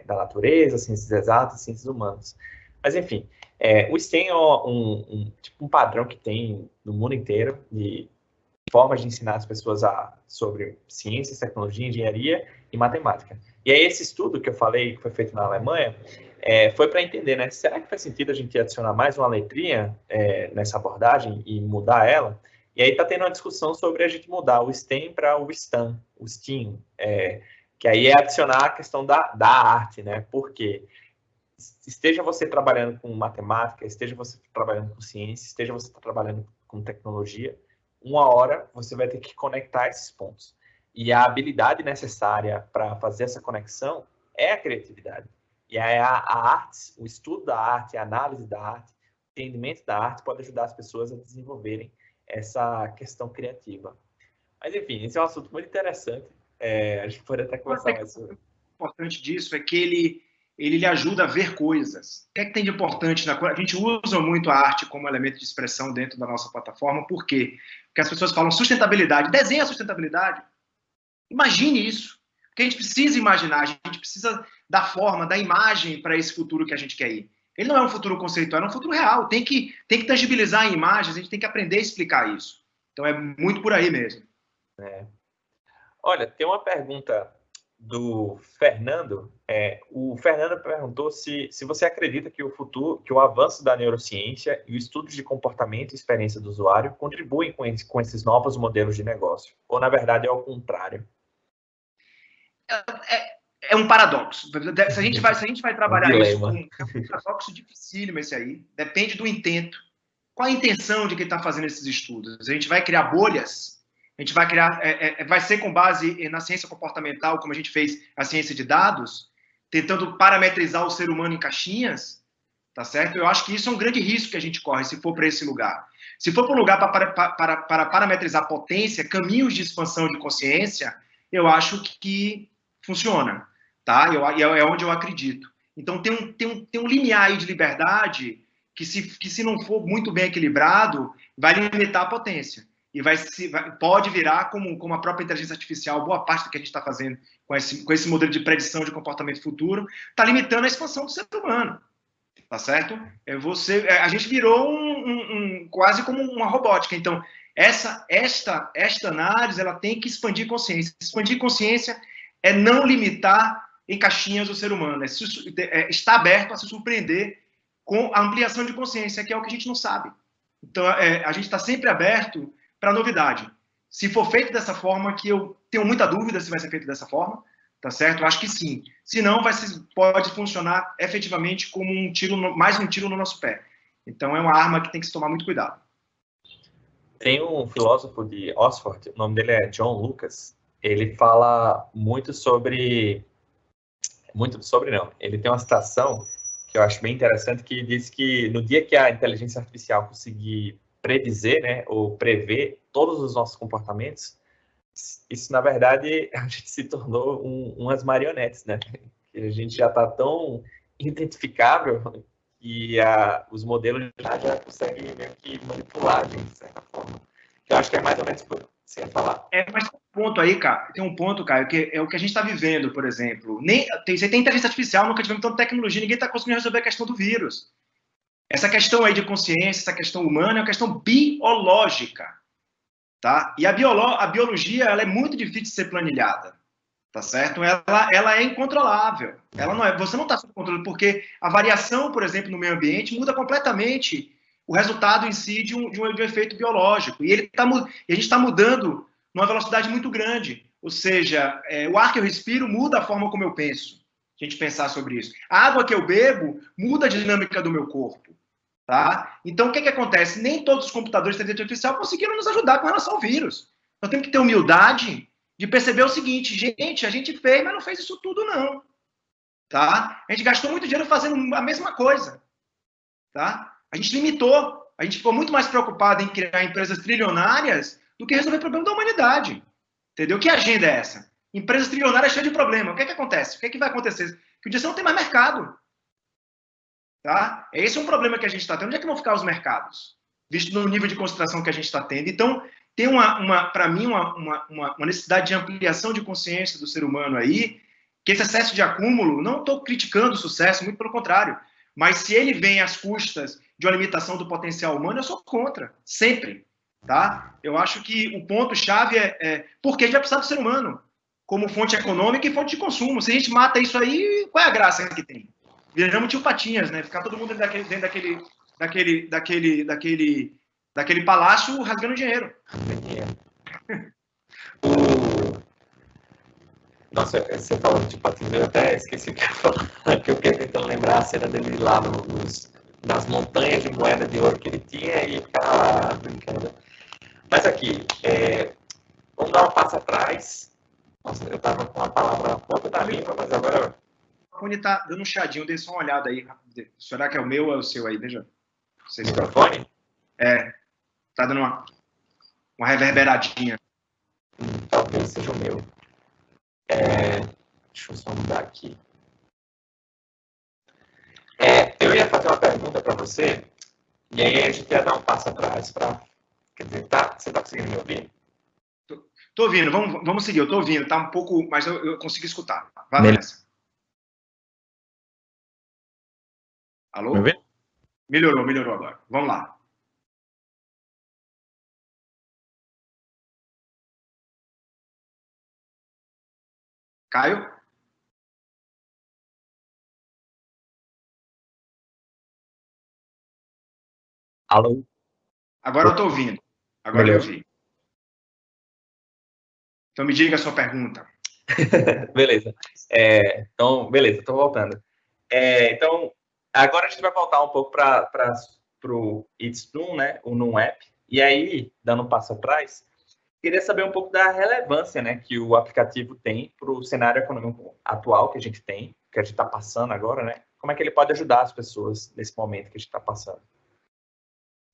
da natureza, ciências exatas, ciências humanas. Mas, enfim, o STEM é um padrão que tem no mundo inteiro de formas de ensinar as pessoas sobre ciências, tecnologia, engenharia e matemática. E aí esse estudo que eu falei, que foi feito na Alemanha, foi para entender, né? Será que faz sentido a gente adicionar mais uma letrinha nessa abordagem e mudar ela? E aí está tendo uma discussão sobre a gente mudar o STEM para o STEM, que aí é adicionar a questão da arte, né? Por quê? Esteja você trabalhando com matemática, esteja você trabalhando com ciência, esteja você trabalhando com tecnologia, uma hora você vai ter que conectar esses pontos. E a habilidade necessária para fazer essa conexão é a criatividade. E aí a arte, o estudo da arte, a análise da arte, entendimento da arte pode ajudar as pessoas a desenvolverem essa questão criativa. Mas, enfim, esse é um assunto muito interessante. A gente pode até conversar mais sobre. O importante disso é que ele lhe ajuda a ver coisas. O que é que tem de importante? A gente usa muito a arte como elemento de expressão dentro da nossa plataforma. Por quê? Porque as pessoas falam sustentabilidade. Desenha a sustentabilidade. Imagine isso. Porque a gente precisa imaginar, a gente precisa dar forma, dar imagem para esse futuro que a gente quer ir. Ele não é um futuro conceitual, é um futuro real. Tem que tangibilizar em imagens, a gente tem que aprender a explicar isso. Então, é muito por aí mesmo. Olha, tem uma pergunta do Fernando. O Fernando perguntou se você acredita que o avanço da neurociência e o estudo de comportamento e experiência do usuário contribuem com esses novos modelos de negócio. Ou, na verdade, é ao contrário. É um paradoxo. Se a gente vai trabalhar isso com um paradoxo dificílimo esse aí, depende do intento. Qual a intenção de quem está fazendo esses estudos? A gente vai criar bolhas? A gente vai criar... vai ser com base na ciência comportamental, como a gente fez a ciência de dados, tentando parametrizar o ser humano em caixinhas? Tá certo? Eu acho que isso é um grande risco que a gente corre se for para esse lugar. Se for para um lugar para parametrizar potência, caminhos de expansão de consciência, eu acho que funciona, tá? É onde eu acredito. Então, tem um limiar aí de liberdade que se não for muito bem equilibrado, vai limitar a potência. E pode virar, como a própria inteligência artificial, boa parte do que a gente está fazendo com esse modelo de predição de comportamento futuro, está limitando a expansão do ser humano. Tá certo? A gente virou quase como uma robótica. Então, esta análise ela tem que expandir consciência. Expandir consciência é não limitar em caixinhas o ser humano, estar aberto a se surpreender com a ampliação de consciência, que é o que a gente não sabe. Então, a gente está sempre aberto para novidade. Se for feito dessa forma, que eu tenho muita dúvida se vai ser feito dessa forma, tá certo? Eu acho que sim. Se não, pode funcionar efetivamente como mais um tiro no nosso pé. Então, é uma arma que tem que se tomar muito cuidado. Tem um filósofo de Oxford, o nome dele é John Lucas. Ele fala muito sobre... não. Ele tem uma citação que eu acho bem interessante, que diz que no dia que a inteligência artificial conseguir predizer, né, ou prever todos os nossos comportamentos, isso, na verdade, a gente se tornou umas marionetes, né? Que a gente já está tão identificável que os modelos já conseguem meio que manipular a gente, de certa forma. Eu acho que é mais ou menos por você ia falar. Mas tem um ponto, Caio, que é o que a gente está vivendo, por exemplo. Você tem inteligência artificial, nunca tivemos tanta tecnologia, ninguém está conseguindo resolver a questão do vírus. Essa questão aí de consciência, essa questão humana, é uma questão biológica. Tá? E a biologia ela é muito difícil de ser planilhada, tá certo? Ela é incontrolável. Você não está sob controle, porque a variação, por exemplo, no meio ambiente muda completamente o resultado em si de um efeito biológico. E a gente está mudando numa velocidade muito grande. Ou seja, o ar que eu respiro muda a forma como eu penso. A gente pensar sobre isso. A água que eu bebo muda a dinâmica do meu corpo. Tá? Então, o que acontece? Nem todos os computadores de inteligência artificial conseguiram nos ajudar com relação ao vírus. Nós temos que ter humildade de perceber o seguinte, gente, a gente fez, mas não fez isso tudo, não. Tá? A gente gastou muito dinheiro fazendo a mesma coisa. Tá? A gente limitou. A gente ficou muito mais preocupado em criar empresas trilionárias do que resolver o problema da humanidade. Entendeu? Que agenda é essa? Empresas trilionárias cheias de problema. O que acontece? O que vai acontecer? Que um dia você não tem mais mercado. Tá? Esse é um problema que a gente está tendo. Onde é que vão ficar os mercados? Visto no nível de concentração que a gente está tendo. Então, tem, para mim, uma necessidade de ampliação de consciência do ser humano aí, que esse excesso de acúmulo, não estou criticando o sucesso, muito pelo contrário, mas se ele vem às custas de uma limitação do potencial humano, eu sou contra, sempre. Tá? Eu acho que o ponto-chave é porque a gente vai precisar do ser humano como fonte econômica e fonte de consumo. Se a gente mata isso aí, qual é a graça que tem? Viramos tio Patinhas, né? Ficar todo mundo dentro daquele palácio rasgando dinheiro. Nossa, você falou de Patinhas, eu até esqueci o que eu ia falar, que eu fiquei tentando lembrar a cena dele lá nas montanhas de moeda de ouro que ele tinha e ficava brincando. Mas aqui, vamos dar um passo atrás. Nossa, eu estava com a palavra na ponta da língua, mas agora... O fone tá dando um chadinho, dê só uma olhada aí. Será que é o meu ou é o seu aí? Veja. Vocês Microfone? Tá dando uma reverberadinha. Talvez seja o meu. Deixa eu só mudar aqui. Eu ia fazer uma pergunta para você, e aí a gente ia dar um passo atrás para... Quer dizer, você tá conseguindo me ouvir? Tô ouvindo, vamos seguir, eu tô ouvindo, tá um pouco, mas eu consigo escutar. Vai nessa. Alô? Me ouvindo? Melhorou agora. Vamos lá. Caio? Alô? Agora eu tô ouvindo. Agora eu ouvi. Então me diga a sua pergunta. Beleza. Então, beleza, estou voltando. Então, agora a gente vai voltar um pouco para o It's Noon, né? O Noon App. E aí, dando um passo atrás, queria saber um pouco da relevância, né, que o aplicativo tem para o cenário econômico atual que a gente tem, que a gente está passando agora, né? Como é que ele pode ajudar as pessoas nesse momento que a gente está passando?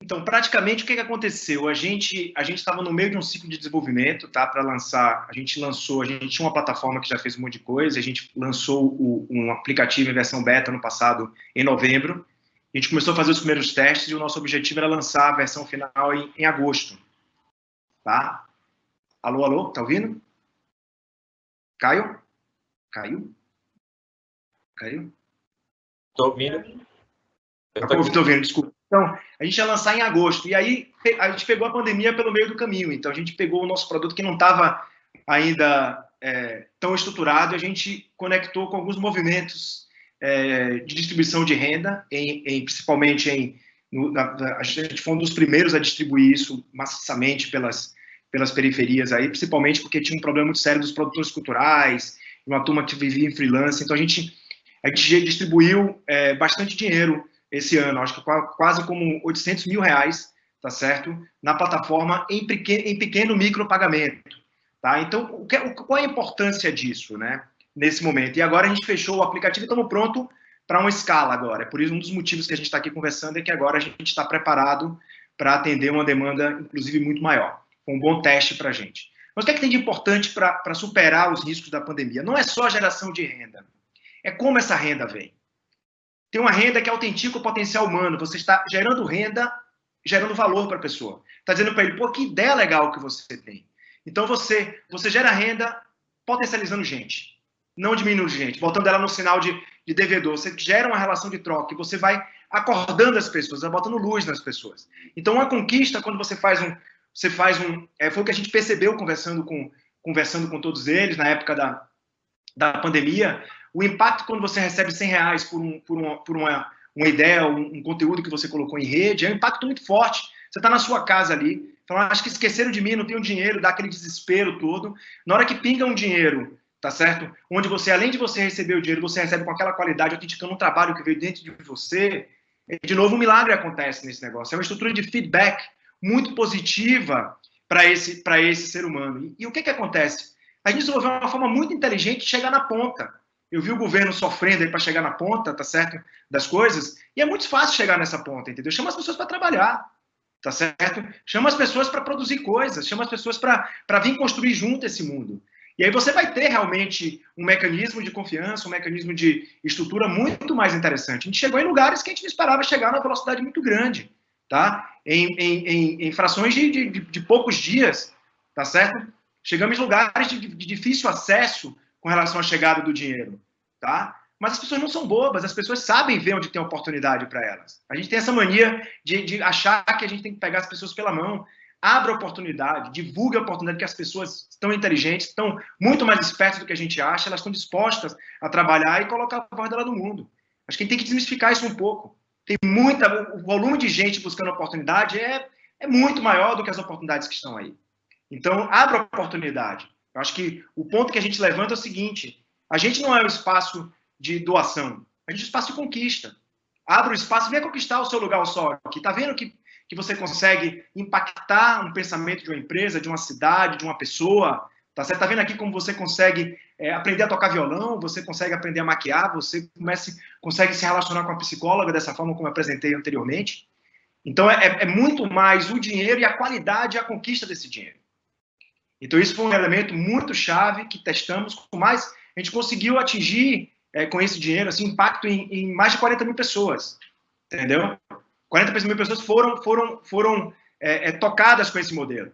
Então, praticamente, o que aconteceu? A gente estava no meio de um ciclo de desenvolvimento, tá? Para lançar, a gente tinha uma plataforma que já fez um monte de coisa, a gente lançou um aplicativo em versão beta no passado, em novembro. A gente começou a fazer os primeiros testes e o nosso objetivo era lançar a versão final em agosto, tá? Alô, tá ouvindo? Caio? Caiu? Estou ouvindo. Estou ouvindo, desculpa. Então, a gente ia lançar em agosto. E aí, a gente pegou a pandemia pelo meio do caminho. Então, a gente pegou o nosso produto que não estava ainda tão estruturado e a gente conectou com alguns movimentos de distribuição de renda, principalmente a gente foi um dos primeiros a distribuir isso maciçamente pelas periferias aí, principalmente porque tinha um problema muito sério dos produtores culturais, uma turma que vivia em freelance. Então, a gente distribuiu bastante dinheiro esse ano, acho que quase como 800 mil reais, tá certo? Na plataforma em pequeno micropagamento, tá? Então, qual é a importância disso, né? Nesse momento. E agora a gente fechou o aplicativo e estamos prontos para uma escala agora. É por isso um dos motivos que a gente está aqui conversando é que agora a gente está preparado para atender uma demanda, inclusive, muito maior. Foi um bom teste para a gente. Mas o que é que tem de importante para superar os riscos da pandemia? Não é só a geração de renda, é como essa renda vem. Tem uma renda que autentica o potencial humano. Você está gerando renda, gerando valor para a pessoa. Está dizendo para ele, pô, que ideia legal que você tem. Então, você gera renda potencializando gente, não diminuindo gente, botando ela no sinal de devedor. Você gera uma relação de troca e você vai acordando as pessoas, vai botando luz nas pessoas. Então, uma conquista, quando você faz foi o que a gente percebeu conversando com todos eles na época da pandemia. O impacto quando você recebe 100 reais por uma ideia, um conteúdo que você colocou em rede, é um impacto muito forte. Você está na sua casa ali, falando, acho que esqueceram de mim, não tenho dinheiro, dá aquele desespero todo. Na hora que pinga um dinheiro, tá certo? Onde você, além de você receber o dinheiro, você recebe com aquela qualidade, autenticando um trabalho que veio dentro de você, de novo um milagre acontece nesse negócio. É uma estrutura de feedback muito positiva para esse ser humano. E o que acontece? A gente desenvolveu uma forma muito inteligente de chegar na ponta. Eu vi o governo sofrendo aí para chegar na ponta, tá certo? Das coisas. E é muito fácil chegar nessa ponta, entendeu? Chama as pessoas para trabalhar, tá certo? Chama as pessoas para produzir coisas, chama as pessoas para vir construir junto esse mundo. E aí você vai ter realmente um mecanismo de confiança, um mecanismo de estrutura muito mais interessante. A gente chegou em lugares que a gente não esperava chegar numa velocidade muito grande, tá? Em frações de poucos dias, tá certo? Chegamos em lugares de difícil acesso com relação à chegada do dinheiro, tá? Mas as pessoas não são bobas, as pessoas sabem ver onde tem oportunidade para elas. A gente tem essa mania de achar que a gente tem que pegar as pessoas pela mão. Abra a oportunidade, divulgue a oportunidade, que as pessoas estão inteligentes, estão muito mais espertas do que a gente acha, elas estão dispostas a trabalhar e colocar a voz dela no mundo. Acho que a gente tem que desmistificar isso um pouco. O volume de gente buscando oportunidade é muito maior do que as oportunidades que estão aí. Então, abra a oportunidade. Eu acho que o ponto que a gente levanta é o seguinte: a gente não é um espaço de doação, a gente é um espaço de conquista. Abra o espaço, venha conquistar o seu lugar ao sol aqui. Está vendo que você consegue impactar um pensamento de uma empresa, de uma cidade, de uma pessoa? Tá certo? Tá vendo aqui como você consegue aprender a tocar violão, você consegue aprender a maquiar, você consegue se relacionar com a psicóloga dessa forma como eu apresentei anteriormente? Então, é muito mais o dinheiro e a qualidade e a conquista desse dinheiro. Então, isso foi um elemento muito chave que testamos, mas a gente conseguiu atingir, com esse dinheiro, assim, impacto em mais de 40 mil pessoas, entendeu? 40 mil pessoas foram tocadas com esse modelo.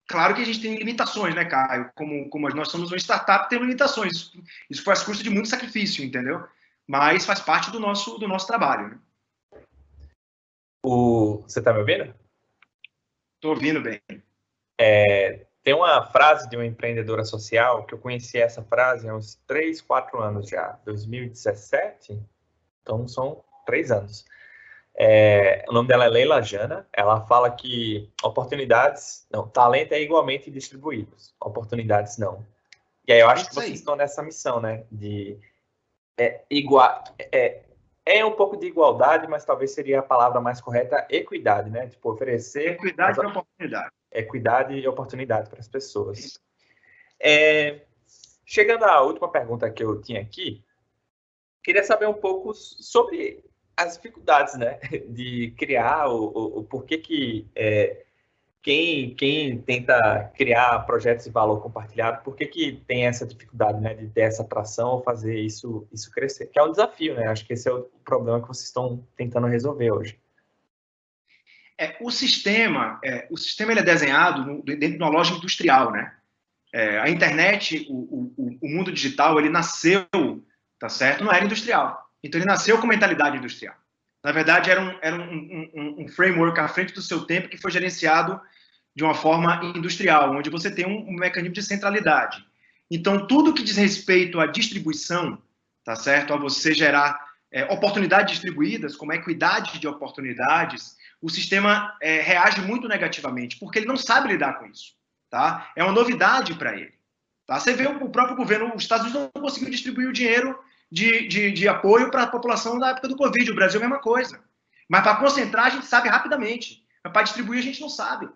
Claro que a gente tem limitações, né, Caio? Como nós somos uma startup, tem limitações. Isso foi às custas de muito sacrifício, entendeu? Mas faz parte do nosso trabalho, né? Você está me ouvindo? Estou ouvindo bem. Tem uma frase de uma empreendedora social que eu conheci essa frase há uns 3, 4 anos já, 2017, então são 3 anos. O nome dela é Leila Jana. Ela fala que talento é igualmente distribuído, oportunidades não. E aí eu acho que vocês estão nessa missão, né? Um pouco de igualdade, mas talvez seria a palavra mais correta, equidade, né? Tipo, oferecer... Equidade e oportunidade. Equidade e oportunidade para as pessoas. Chegando à última pergunta que eu tinha aqui, queria saber um pouco sobre as dificuldades, né, de criar o porquê que quem tenta criar projetos de valor compartilhado, por que tem essa dificuldade, né, de ter essa atração ou fazer isso crescer? Que é um desafio, né? Acho que esse é o problema que vocês estão tentando resolver hoje. O sistema ele é desenhado dentro de uma loja industrial, né? A internet, o mundo digital, ele nasceu, tá certo? Não era industrial. Então, ele nasceu com mentalidade industrial. Na verdade, era um framework à frente do seu tempo que foi gerenciado de uma forma industrial, onde você tem um mecanismo de centralidade. Então, tudo que diz respeito à distribuição, tá certo? A você gerar oportunidades distribuídas, como a equidade de oportunidades, o sistema reage muito negativamente, porque ele não sabe lidar com isso. Tá? É uma novidade para ele. Tá? Você vê o próprio governo, os Estados Unidos não conseguiu distribuir o dinheiro de apoio para a população na época do Covid. O Brasil é a mesma coisa. Mas para concentrar, a gente sabe rapidamente. Mas para distribuir, a gente não sabe.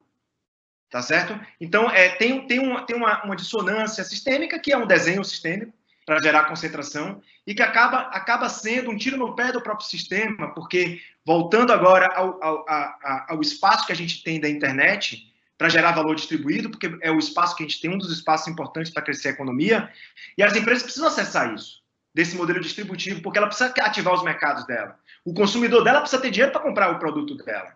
Tá certo? Então, tem uma dissonância sistêmica, que é um desenho sistêmico, para gerar concentração, e que acaba sendo um tiro no pé do próprio sistema, porque, voltando agora ao espaço que a gente tem da internet, para gerar valor distribuído, porque é o espaço que a gente tem, um dos espaços importantes para crescer a economia, e as empresas precisam acessar isso, desse modelo distributivo, porque ela precisa ativar os mercados dela. O consumidor dela precisa ter dinheiro para comprar o produto dela.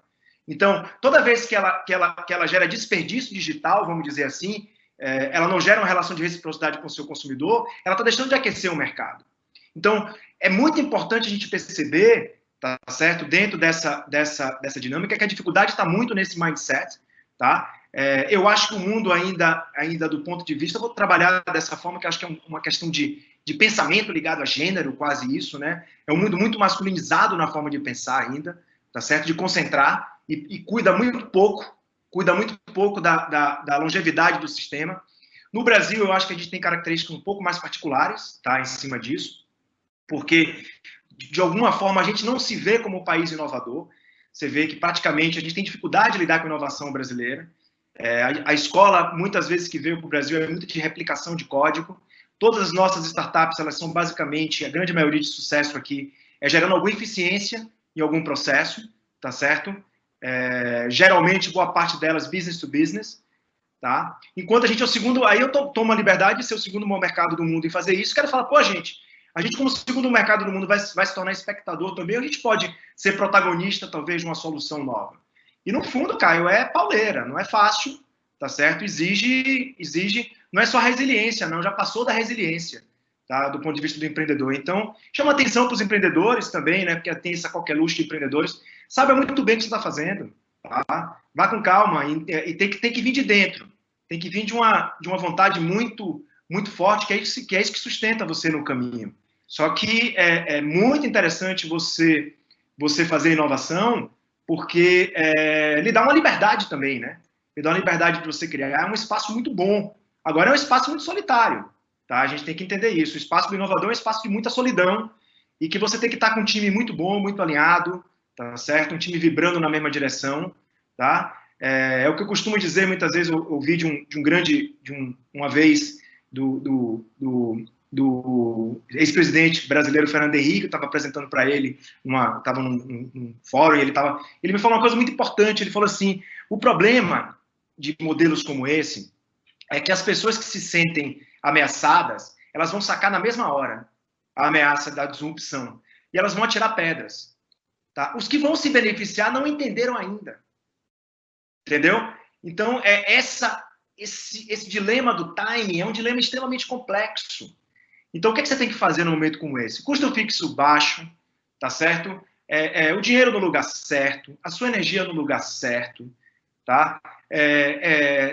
Então, toda vez que ela gera desperdício digital, vamos dizer assim, ela não gera uma relação de reciprocidade com o seu consumidor, ela está deixando de aquecer o mercado. Então, é muito importante a gente perceber, tá certo, dentro dessa dinâmica, que a dificuldade está muito nesse mindset, tá? Eu acho que o mundo ainda do ponto de vista, eu vou trabalhar dessa forma, que acho que é uma questão de pensamento ligado a gênero, quase isso, né? É um mundo muito masculinizado na forma de pensar ainda, tá certo? De concentrar e cuida muito pouco da longevidade do sistema. No Brasil, eu acho que a gente tem características um pouco mais particulares, tá? Em cima disso, porque de alguma forma a gente não se vê como um país inovador. Você vê que praticamente a gente tem dificuldade de lidar com a inovação brasileira. A escola, muitas vezes, que veio para o Brasil é muito de replicação de código. Todas as nossas startups, elas são basicamente, a grande maioria de sucesso aqui, gerando alguma eficiência em algum processo, tá certo? Geralmente, boa parte delas business to business, tá? Enquanto a gente é o segundo, aí eu tomo a liberdade de ser o segundo maior mercado do mundo e fazer isso, quero falar, pô, gente, a gente como segundo mercado do mundo vai se tornar espectador também, a gente pode ser protagonista, talvez, de uma solução nova. E no fundo, Caio, é pauleira, não é fácil, tá certo? Exige, não é só resiliência, não, já passou da resiliência, tá? Do ponto de vista do empreendedor. Então, chama atenção para os empreendedores também, né? Porque tem essa coqueluche de empreendedores, sabe muito bem o que você está fazendo, tá? Vá com calma e tem que vir de dentro, tem que vir de uma vontade muito forte, que é isso que sustenta você no caminho. Só que é muito interessante você fazer inovação, porque lhe dá uma liberdade também, né? Lhe dá uma liberdade de você criar. É um espaço muito bom. Agora é um espaço muito solitário, tá? A gente tem que entender isso. O espaço do inovador é um espaço de muita solidão e que você tem que estar com um time muito bom, muito alinhado, tá certo? Um time vibrando na mesma direção, tá? É o que eu costumo dizer muitas vezes. Eu ouvi uma vez do do ex-presidente brasileiro Fernando Henrique, eu estava apresentando para ele, estava num fórum, e ele me falou uma coisa muito importante, ele falou assim, o problema de modelos como esse é que as pessoas que se sentem ameaçadas, elas vão sacar na mesma hora a ameaça da disrupção, e elas vão atirar pedras. Tá? Os que vão se beneficiar não entenderam ainda. Entendeu? Então, esse dilema do timing é um dilema extremamente complexo. Então, o que você tem que fazer num momento como esse? Custo fixo baixo, tá certo? O dinheiro no lugar certo, a sua energia no lugar certo, tá?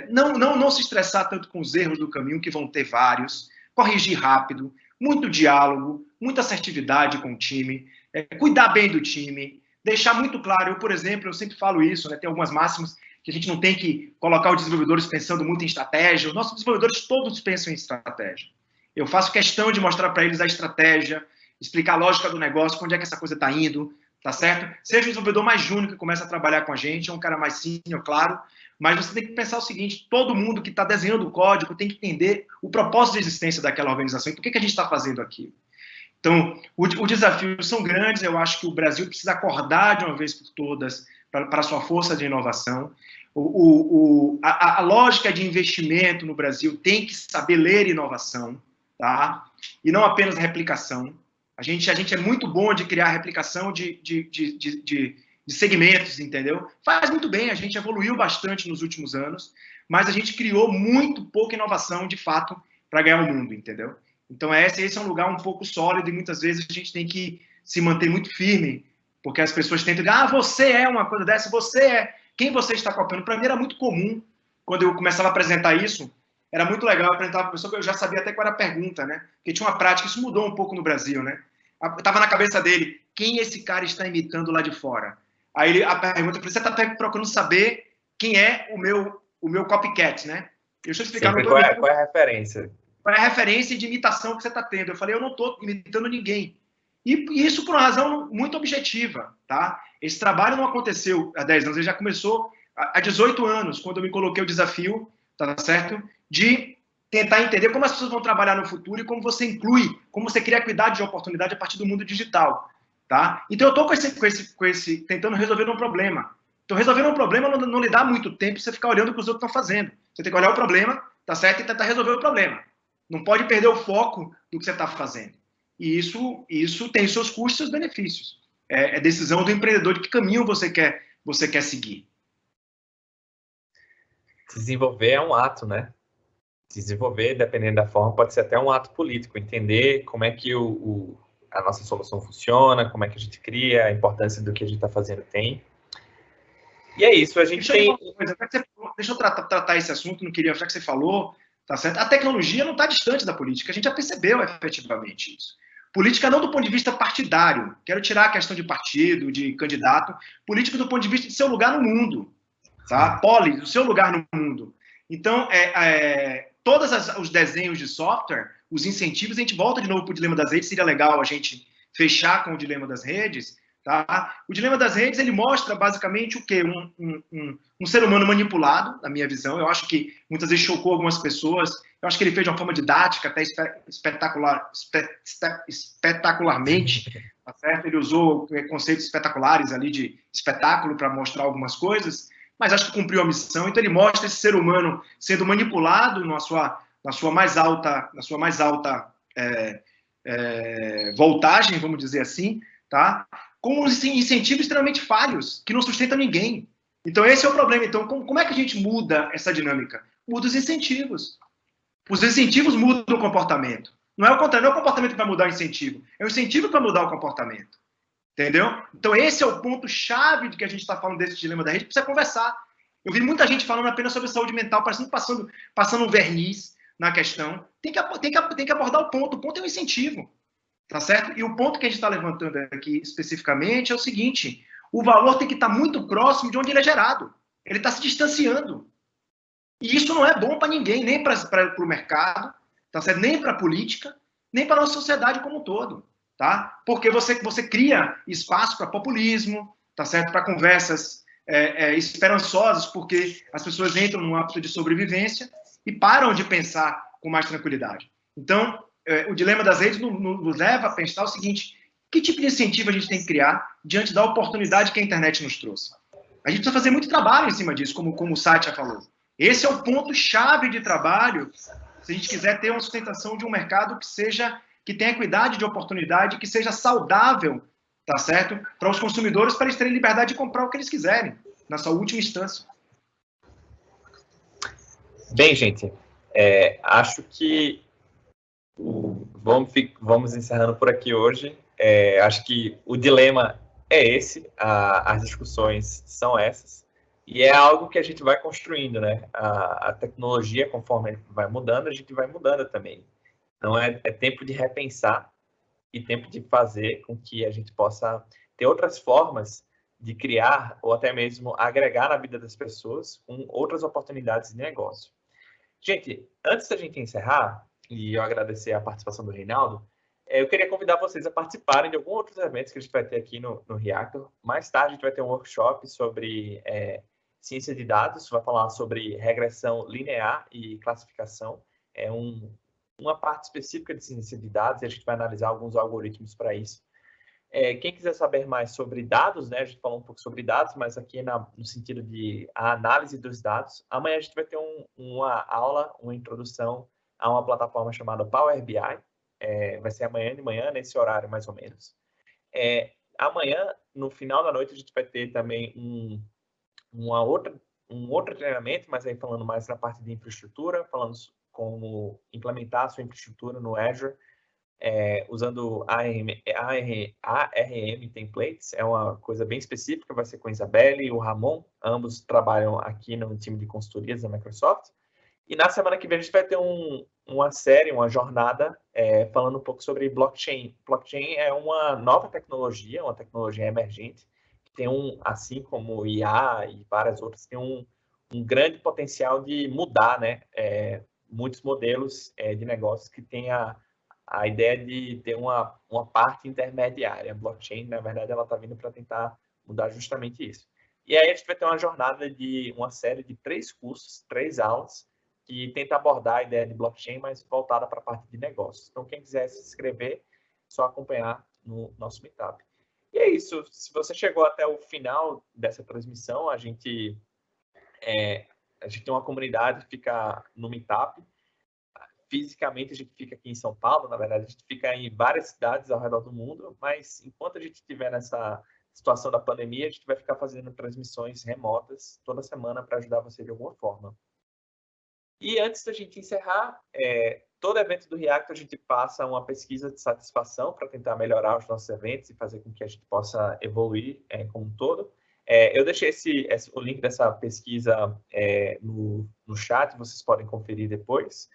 Não se estressar tanto com os erros do caminho, que vão ter vários, corrigir rápido, muito diálogo, muita assertividade com o time, cuidar bem do time, deixar muito claro, eu, por exemplo, eu sempre falo isso, né, tem algumas máximas que a gente não tem que colocar os desenvolvedores pensando muito em estratégia, os nossos desenvolvedores todos pensam em estratégia. Eu faço questão de mostrar para eles a estratégia, explicar a lógica do negócio, onde é que essa coisa está indo, tá certo? Seja o desenvolvedor mais júnior que começa a trabalhar com a gente, é um cara mais sênior, claro, mas você tem que pensar o seguinte, todo mundo que está desenhando o código tem que entender o propósito de existência daquela organização e por que a gente está fazendo aquilo. Então, os desafios são grandes, eu acho que o Brasil precisa acordar de uma vez por todas para a sua força de inovação. A lógica de investimento no Brasil tem que saber ler inovação, tá? E não apenas replicação. A gente é muito bom de criar replicação de segmentos, entendeu? Faz muito bem, a gente evoluiu bastante nos últimos anos, mas a gente criou muito pouca inovação, de fato, para ganhar o mundo, entendeu? Então, esse é um lugar um pouco sólido e muitas vezes a gente tem que se manter muito firme, porque as pessoas tentam dizer, você é uma coisa dessa, você é... Quem você está copiando? Para mim era muito comum, quando eu começava a apresentar isso, era muito legal apresentar para a pessoa que eu já sabia até qual era a pergunta, né? Porque tinha uma prática, isso mudou um pouco no Brasil, né? Estava na cabeça dele, quem esse cara está imitando lá de fora? Aí a pergunta, você está procurando saber quem é o meu copycat, né? Deixa eu explicar. Sempre qual é a referência? Qual é a referência de imitação que você está tendo? Eu falei, eu não estou imitando ninguém. E isso por uma razão muito objetiva, tá? Esse trabalho não aconteceu há 10 anos, ele já começou há 18 anos, quando eu me coloquei o desafio, tá certo? De tentar entender como as pessoas vão trabalhar no futuro e como você inclui, como você cria equidade de oportunidade a partir do mundo digital, tá? Então eu estou com esse tentando resolver um problema. Então resolver um problema não lhe dá muito tempo você ficar olhando o que os outros estão fazendo. Você tem que olhar o problema, tá certo? E tentar resolver o problema. Não pode perder o foco do que você está fazendo. E isso tem seus custos e seus benefícios. É decisão do empreendedor de que caminho você quer seguir. Desenvolver é um ato, né? Desenvolver, dependendo da forma, pode ser até um ato político. Entender como é que a nossa solução funciona, como é que a gente cria, a importância do que a gente está fazendo tem. E é isso, a gente tem... Deixa eu tratar esse assunto, não queria, já que você falou, tá certo? A tecnologia não está distante da política, a gente já percebeu efetivamente isso. Política não do ponto de vista partidário, quero tirar a questão de partido, de candidato, política do ponto de vista de seu lugar no mundo, tá? Polis, o seu lugar no mundo. Então, todos os desenhos de software, os incentivos, a gente volta de novo para o dilema das redes, seria legal a gente fechar com o dilema das redes, tá? O dilema das redes, ele mostra basicamente o quê? Um ser humano manipulado, na minha visão, eu acho que muitas vezes chocou algumas pessoas, eu acho que ele fez de uma forma didática, até espetacularmente, tá certo? Ele usou conceitos espetaculares ali de espetáculo para mostrar algumas coisas, mas acho que cumpriu a missão. Então ele mostra esse ser humano sendo manipulado na sua mais alta voltagem, vamos dizer assim, tá? Com incentivos extremamente falhos, que não sustentam ninguém. Então esse é o problema. Então como é que a gente muda essa dinâmica? Muda os incentivos. Os incentivos mudam o comportamento. Não é o contrário, não é o comportamento que vai mudar o incentivo, é o incentivo que vai mudar o comportamento. Entendeu? Então esse é o ponto-chave de que a gente está falando desse dilema da rede, precisa conversar. Eu vi muita gente falando apenas sobre saúde mental, parecendo passando um verniz na questão. Tem que abordar o ponto é o incentivo. Tá certo? E o ponto que a gente está levantando aqui especificamente é o seguinte, o valor tem que estar muito próximo de onde ele é gerado. Ele está se distanciando. E isso não é bom para ninguém, nem para o mercado, tá certo? Nem para a política, nem para a nossa sociedade como um todo. Tá? Porque você cria espaço para populismo, tá certo? Para conversas esperançosas, porque as pessoas entram num hábito de sobrevivência e param de pensar com mais tranquilidade. Então, o dilema das redes nos leva a pensar o seguinte: que tipo de incentivo a gente tem que criar diante da oportunidade que a internet nos trouxe? A gente precisa fazer muito trabalho em cima disso, como o Satya falou. Esse é o ponto-chave de trabalho se a gente quiser ter uma sustentação de um mercado que tenha equidade de oportunidade, que seja saudável, tá certo? Para os consumidores, para eles terem liberdade de comprar o que eles quiserem, na sua última instância. Bem, gente, acho que vamos encerrando por aqui hoje. Acho que o dilema é esse, as discussões são essas, e é algo que a gente vai construindo, né? A tecnologia, conforme vai mudando, a gente vai mudando também. Então, é tempo de repensar e tempo de fazer com que a gente possa ter outras formas de criar ou até mesmo agregar na vida das pessoas com outras oportunidades de negócio. Gente, antes da gente encerrar, e eu agradecer a participação do Reinaldo, eu queria convidar vocês a participarem de alguns outros eventos que a gente vai ter aqui no Reactor. Mais tarde, a gente vai ter um workshop sobre ciência de dados, vai falar sobre regressão linear e classificação. É uma parte específica de ciência de dados, e a gente vai analisar alguns algoritmos para isso. Quem quiser saber mais sobre dados, né, a gente falou um pouco sobre dados, mas aqui no sentido de a análise dos dados, amanhã a gente vai ter uma aula, uma introdução a uma plataforma chamada Power BI, vai ser amanhã de manhã, nesse horário mais ou menos. Amanhã, no final da noite, a gente vai ter também um outro treinamento, mas aí falando mais na parte de infraestrutura, falando como implementar a sua infraestrutura no Azure, usando ARM templates, é uma coisa bem específica, vai ser com a Isabelle e o Ramon, ambos trabalham aqui no time de consultorias da Microsoft. E na semana que vem a gente vai ter uma série, uma jornada, falando um pouco sobre blockchain. Blockchain é uma nova tecnologia, uma tecnologia emergente, que tem assim como o IA e várias outras, tem um grande potencial de mudar, né, muitos modelos de negócios que tem a ideia de ter uma parte intermediária. A blockchain, na verdade, ela está vindo para tentar mudar justamente isso. E aí a gente vai ter uma jornada de uma série de 3 cursos, 3 aulas, que tenta abordar a ideia de blockchain, mas voltada para a parte de negócios. Então, quem quiser se inscrever, só acompanhar no nosso Meetup. E é isso. Se você chegou até o final dessa transmissão, a gente tem uma comunidade que fica no Meetup. Fisicamente, a gente fica aqui em São Paulo, na verdade, a gente fica em várias cidades ao redor do mundo, mas enquanto a gente estiver nessa situação da pandemia, a gente vai ficar fazendo transmissões remotas toda semana para ajudar você de alguma forma. E antes da gente encerrar, todo evento do Reactor a gente passa uma pesquisa de satisfação para tentar melhorar os nossos eventos e fazer com que a gente possa evoluir como um todo. Eu deixei o link dessa pesquisa no chat, vocês podem conferir depois.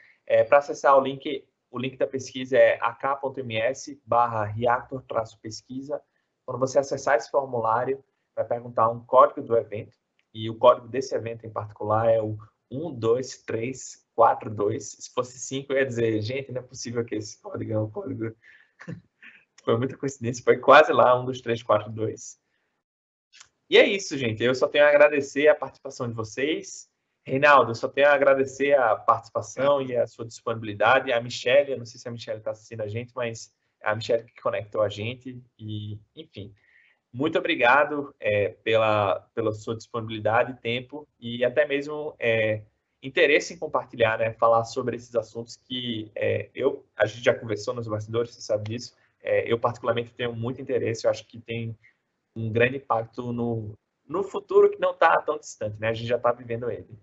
Para acessar o link da pesquisa é ak.ms/reactor-pesquisa. Quando você acessar esse formulário, vai perguntar um código do evento, e o código desse evento em particular é o 12342. Se fosse 5, eu ia dizer, gente, não é possível que esse código é um código. Foi muita coincidência, foi quase lá, 12342. E é isso, gente. Eu só tenho a agradecer a participação de vocês. Reinaldo, eu só tenho a agradecer a participação e a sua disponibilidade. A Michelle, eu não sei se a Michelle está assistindo a gente, mas a Michelle que conectou a gente. E, enfim, muito obrigado pela sua disponibilidade, tempo e até mesmo interesse em compartilhar, né, falar sobre esses assuntos que a gente já conversou nos bastidores, você sabe disso. Eu, particularmente, tenho muito interesse, eu acho que tem um grande impacto no futuro que não está tão distante, né? A gente já está vivendo ele.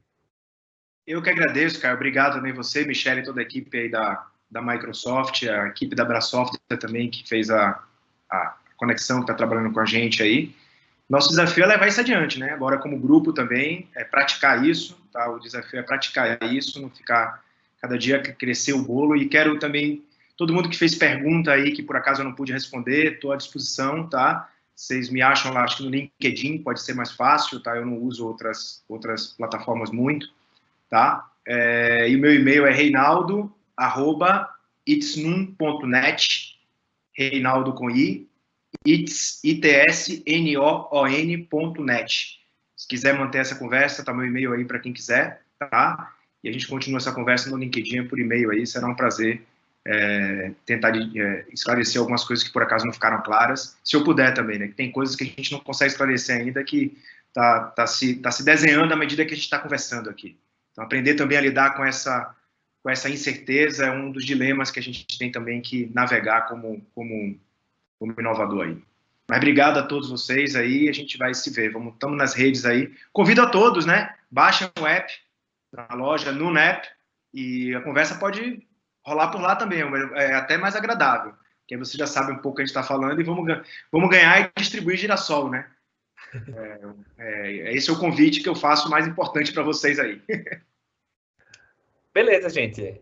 Eu que agradeço, Caio. Obrigado também você, Michelle, e toda a equipe aí da Microsoft, a equipe da Brasoft também, que fez a conexão, que está trabalhando com a gente aí. Nosso desafio é levar isso adiante, né? Agora, como grupo também, é praticar isso, tá? O desafio é praticar isso, não ficar cada dia crescer o bolo. E quero também, todo mundo que fez pergunta aí, que por acaso eu não pude responder, estou à disposição, tá? Vocês me acham lá, acho que no LinkedIn pode ser mais fácil, tá? Eu não uso outras plataformas muito, tá? E o meu e-mail é reinaldo@itsnoon.net, Reinaldo com I, itsnoon.net. Se quiser manter essa conversa, tá meu e-mail aí para quem quiser, tá? E a gente continua essa conversa no LinkedIn por e-mail aí, será um prazer tentar esclarecer algumas coisas que por acaso não ficaram claras, se eu puder também, né? Que tem coisas que a gente não consegue esclarecer ainda que tá se desenhando à medida que a gente está conversando aqui. Então, aprender também a lidar com essa incerteza é um dos dilemas que a gente tem também que navegar como inovador aí. Mas obrigado a todos vocês aí, a gente vai se ver. Estamos nas redes aí. Convido a todos, né? Baixem o app na loja, no app, e a conversa pode rolar por lá também, é até mais agradável, porque aí você já sabe um pouco o que a gente está falando e vamos ganhar e distribuir girassol, né? Esse é o convite que eu faço mais importante para vocês aí. Beleza, gente.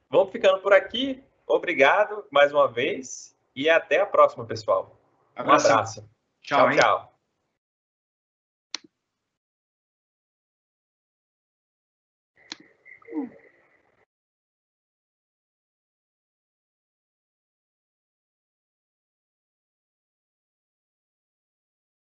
Vamos ficando por aqui. Obrigado mais uma vez e até a próxima, pessoal. Um abraço. Tchau, Tchau.